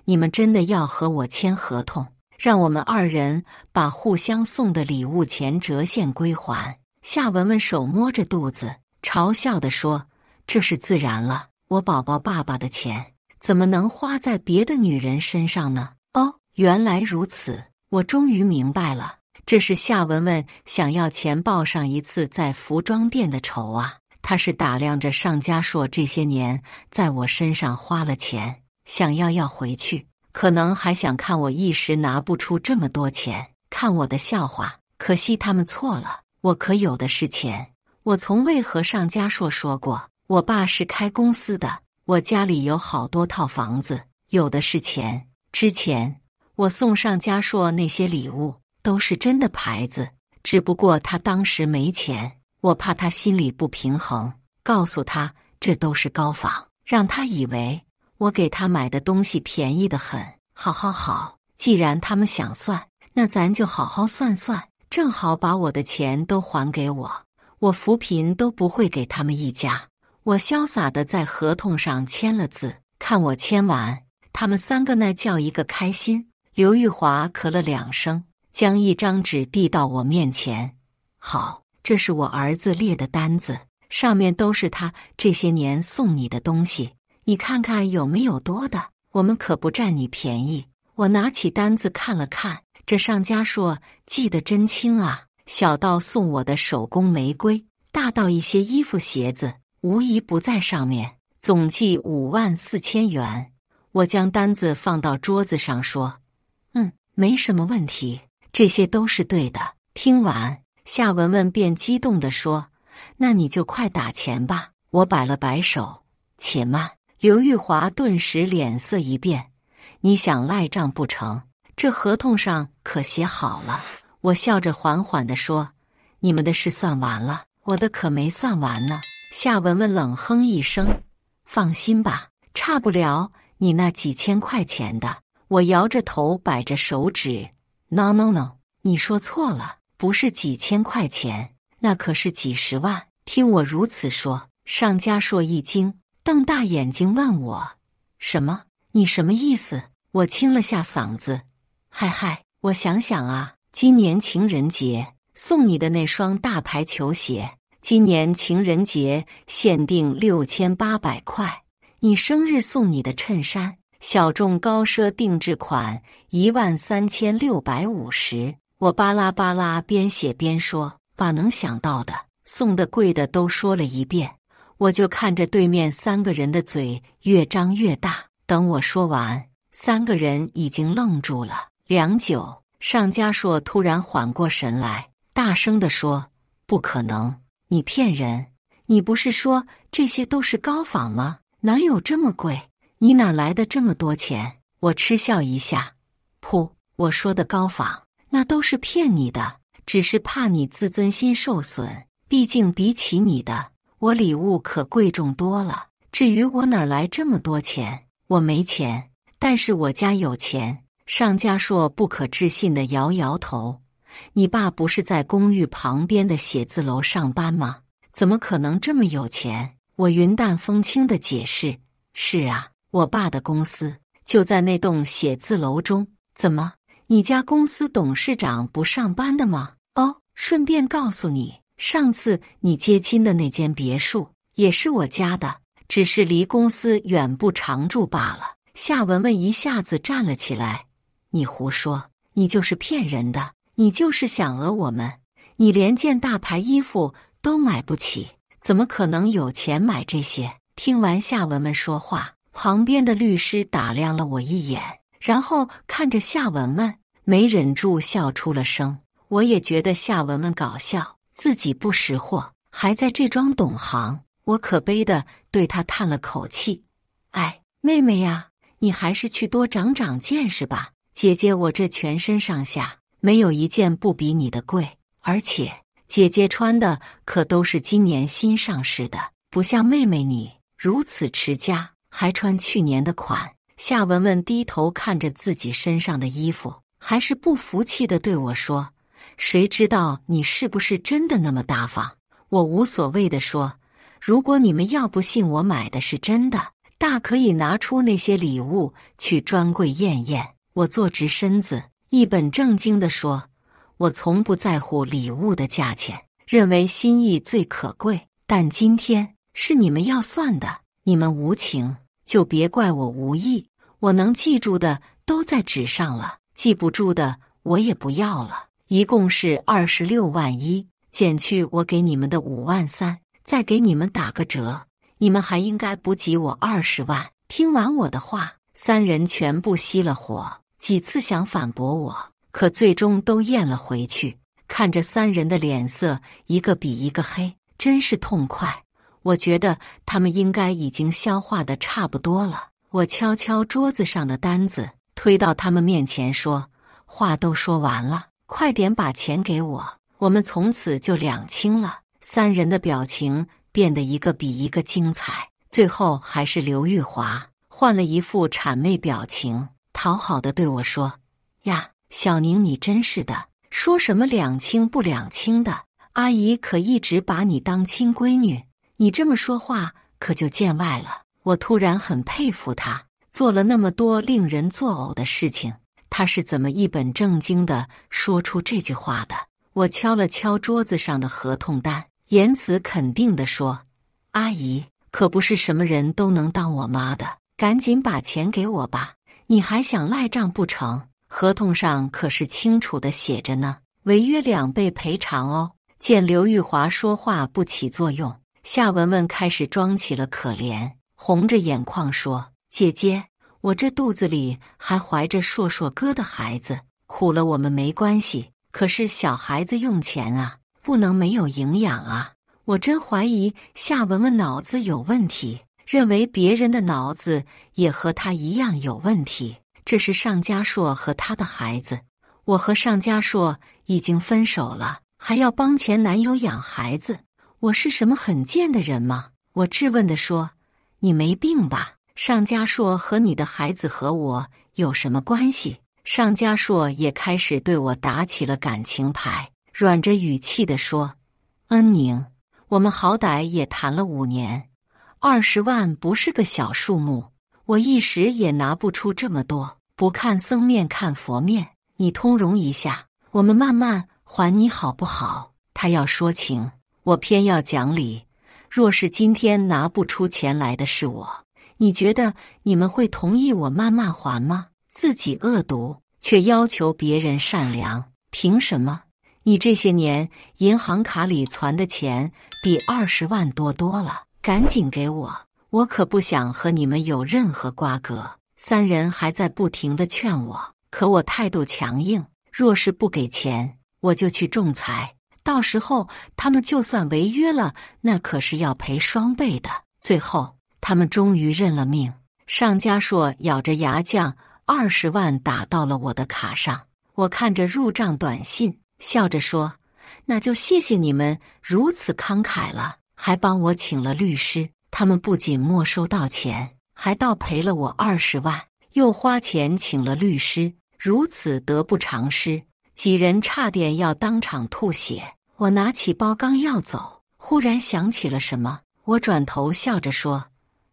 你们真的要和我签合同，让我们2人把互相送的礼物钱折现归还？夏文文手摸着肚子，嘲笑地说，这是自然了，我宝宝爸爸的钱怎么能花在别的女人身上呢？哦，原来如此，我终于明白了，这是夏文文想要钱报上一次在服装店的仇啊。他是打量着尚家硕这些年在我身上花了钱，想要回去，可能还想看我一时拿不出这么多钱，看我的笑话。可惜他们错了，我可有的是钱。我从未和尚家硕说过，我爸是开公司的，我家里有好多套房子，有的是钱。之前我送尚家硕那些礼物都是真的牌子，只不过他当时没钱，我怕他心里不平衡，告诉他这都是高仿，让他以为我给他买的东西便宜得很。好，既然他们想算，那咱就好好算算，正好把我的钱都还给我，我扶贫都不会给他们一家。我潇洒地在合同上签了字，看我签完，他们3个那叫一个开心。刘玉华咳了2声，将一张纸递到我面前，好，这是我儿子列的单子，上面都是他这些年送你的东西，你看看有没有多的，我们可不占你便宜。我拿起单子看了看，这尚家硕记得真清啊，小到送我的手工玫瑰，大到一些衣服鞋子，无一不在上面，总计54000元。我将单子放到桌子上说，没什么问题，这些都是对的。听完，夏文文便激动地说，那你就快打钱吧。我摆了摆手，且慢。刘玉华顿时脸色一变，你想赖账不成？这合同上可写好了。我笑着缓缓地说，你们的事算完了，我的可没算完呢。夏文文冷哼一声，放心吧，差不了你那几千块钱的。我摇着头摆着手指， No， 你说错了，不是几千块钱，那可是几10万。听我如此说，尚家硕一惊，瞪大眼睛问我，什么？你什么意思？我清了下嗓子，嗨，我想想啊，今年情人节送你的那双大牌球鞋，今年情人节限定6800块。你生日送你的衬衫，小众高奢定制款13650。我巴拉巴拉边写边说，把能想到的送的贵的都说了一遍。我就看着对面3个人的嘴越张越大，等我说完，3个人已经愣住了。良久，尚家硕突然缓过神来，大声地说：“不可能，你骗人！你不是说这些都是高仿吗？哪有这么贵？你哪来的这么多钱？”我嗤笑一下，噗，我说的高仿，那都是骗你的，只是怕你自尊心受损。毕竟比起你的，我礼物可贵重多了。至于我哪来这么多钱，我没钱，但是我家有钱。尚家硕不可置信地摇摇头：“你爸不是在公寓旁边的写字楼上班吗？怎么可能这么有钱？”我云淡风轻地解释：“是啊，我爸的公司就在那栋写字楼中。怎么，你家公司董事长不上班的吗？哦，顺便告诉你，上次你接亲的那间别墅也是我家的，只是离公司远不常住罢了。”夏文文一下子站了起来：“你胡说，你就是骗人的，你就是想讹我们，你连件大牌衣服都买不起，怎么可能有钱买这些？”听完夏文文说话，旁边的律师打量了我一眼，然后看着夏文文，没忍住笑出了声。我也觉得夏文文搞笑，自己不识货，还在这装懂行。我可悲地对他叹了口气：“哎，妹妹呀，你还是去多长长见识吧。姐姐我这全身上下没有一件不比你的贵，而且姐姐穿的可都是今年新上市的，不像妹妹你如此持家，还穿去年的款。”夏文文低头看着自己身上的衣服，还是不服气地对我说：“谁知道你是不是真的那么大方？”我无所谓地说：“如果你们要不信我买的是真的，大可以拿出那些礼物去专柜验验。”我坐直身子，一本正经地说：“我从不在乎礼物的价钱，认为心意最可贵。但今天是你们要算的，你们无情，就别怪我无意。我能记住的都在纸上了，记不住的我也不要了。一共是26万1，减去我给你们的5万3，再给你们打个折，你们还应该补给我20万。”听完我的话，3人全部熄了火，几次想反驳我，可最终都咽了回去。看着3人的脸色一个比一个黑，真是痛快。我觉得他们应该已经消化得差不多了。我敲敲桌子上的单子，推到他们面前说：“话都说完了，快点把钱给我，我们从此就两清了。”3人的表情变得一个比一个精彩，最后还是刘玉华换了一副谄媚表情，讨好的对我说：“呀，小宁你真是的，说什么两清不两清的，阿姨可一直把你当亲闺女，你这么说话可就见外了。”我突然很佩服他，做了那么多令人作呕的事情，他是怎么一本正经地说出这句话的？我敲了敲桌子上的合同单，言辞肯定地说：“阿姨可不是什么人都能当我妈的，赶紧把钱给我吧，你还想赖账不成？合同上可是清楚地写着呢，违约2倍赔偿哦。”见刘玉华说话不起作用，夏文文开始装起了可怜，红着眼眶说：“姐姐，我这肚子里还怀着硕硕哥的孩子，苦了我们没关系，可是小孩子用钱啊，不能没有营养啊。”我真怀疑夏文文脑子有问题，认为别人的脑子也和他一样有问题。这是尚家硕和他的孩子，我和尚家硕已经分手了，还要帮前男友养孩子，我是什么很贱的人吗？我质问地说：“你没病吧？尚家硕和你的孩子和我有什么关系？”尚家硕也开始对我打起了感情牌，软着语气地说：“恩宁，我们好歹也谈了5年，20万不是个小数目，我一时也拿不出这么多，不看僧面看佛面，你通融一下，我们慢慢还你好不好？他要说情，我偏要讲理。若是今天拿不出钱来的是我，你觉得你们会同意我慢慢还吗？自己恶毒，却要求别人善良，凭什么？你这些年银行卡里存的钱比20万多了，赶紧给我，我可不想和你们有任何瓜葛。三人还在不停地劝我，可我态度强硬，若是不给钱，我就去仲裁，到时候他们就算违约了，那可是要赔双倍的。最后他们终于认了命，尚家硕咬着牙将20万打到了我的卡上。我看着入账短信，笑着说，那就谢谢你们如此慷慨了，还帮我请了律师。他们不仅没收到钱，还倒赔了我20万，又花钱请了律师，如此得不偿失，几人差点要当场吐血。我拿起包刚要走，忽然想起了什么，我转头笑着说，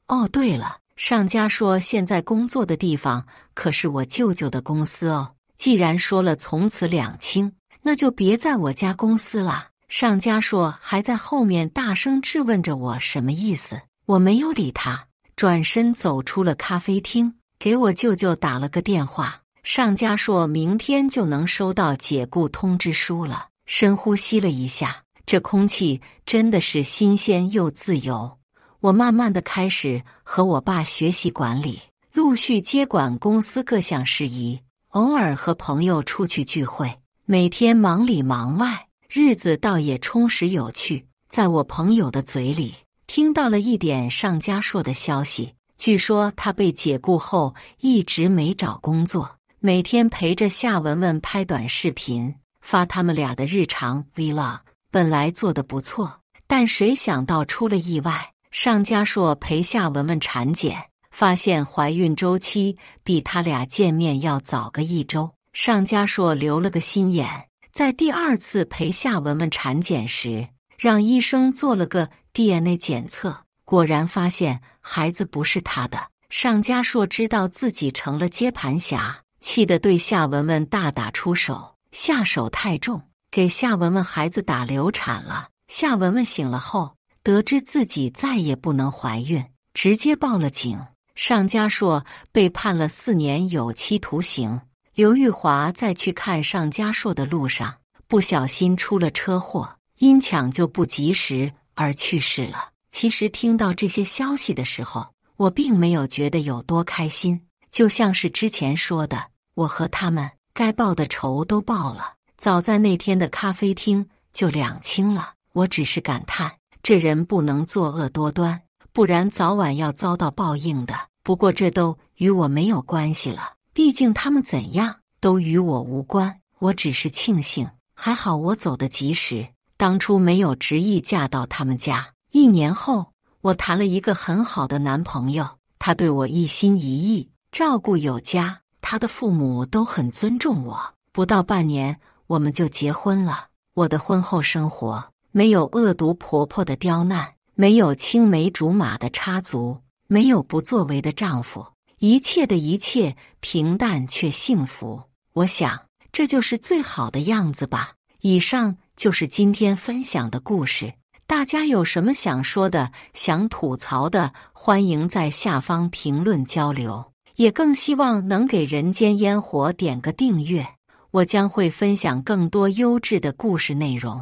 哦对了，尚家说现在工作的地方可是我舅舅的公司哦，既然说了从此两清，那就别在我家公司了。尚家硕还在后面大声质问着我什么意思，我没有理他，转身走出了咖啡厅，给我舅舅打了个电话。尚家硕明天就能收到解雇通知书了。深呼吸了一下，这空气真的是新鲜又自由。我慢慢的开始和我爸学习管理，陆续接管公司各项事宜，偶尔和朋友出去聚会，每天忙里忙外，日子倒也充实有趣。在我朋友的嘴里听到了一点尚家硕的消息，据说他被解雇后一直没找工作，每天陪着夏文文拍短视频，发他们俩的日常 vlog， 本来做得不错，但谁想到出了意外。尚家硕陪夏文文产检，发现怀孕周期比他俩见面要早个1周。尚家硕留了个心眼，在第2次陪夏文文产检时，让医生做了个 DNA 检测，果然发现孩子不是他的。尚家硕知道自己成了接盘侠，气得对夏文文大打出手，下手太重，给夏文文孩子打流产了。夏文文醒了后，得知自己再也不能怀孕，直接报了警。尚家硕被判了4年有期徒刑。刘玉华在去看尚家硕的路上，不小心出了车祸，因抢救不及时而去世了。其实听到这些消息的时候，我并没有觉得有多开心，就像是之前说的，我和他们该报的仇都报了，早在那天的咖啡厅就两清了。我只是感叹，这人不能作恶多端，不然早晚要遭到报应的。不过这都与我没有关系了，毕竟他们怎样都与我无关。我只是庆幸，还好我走得及时，当初没有执意嫁到他们家。1年后，我谈了一个很好的男朋友，他对我一心一意，照顾有加，他的父母都很尊重我。不到半年，我们就结婚了。我的婚后生活没有恶毒婆婆的刁难，没有青梅竹马的插足，没有不作为的丈夫，一切的一切平淡却幸福。我想，这就是最好的样子吧。以上就是今天分享的故事，大家有什么想说的、想吐槽的，欢迎在下方评论交流，也更希望能给人间烟火点个订阅，我将会分享更多优质的故事内容。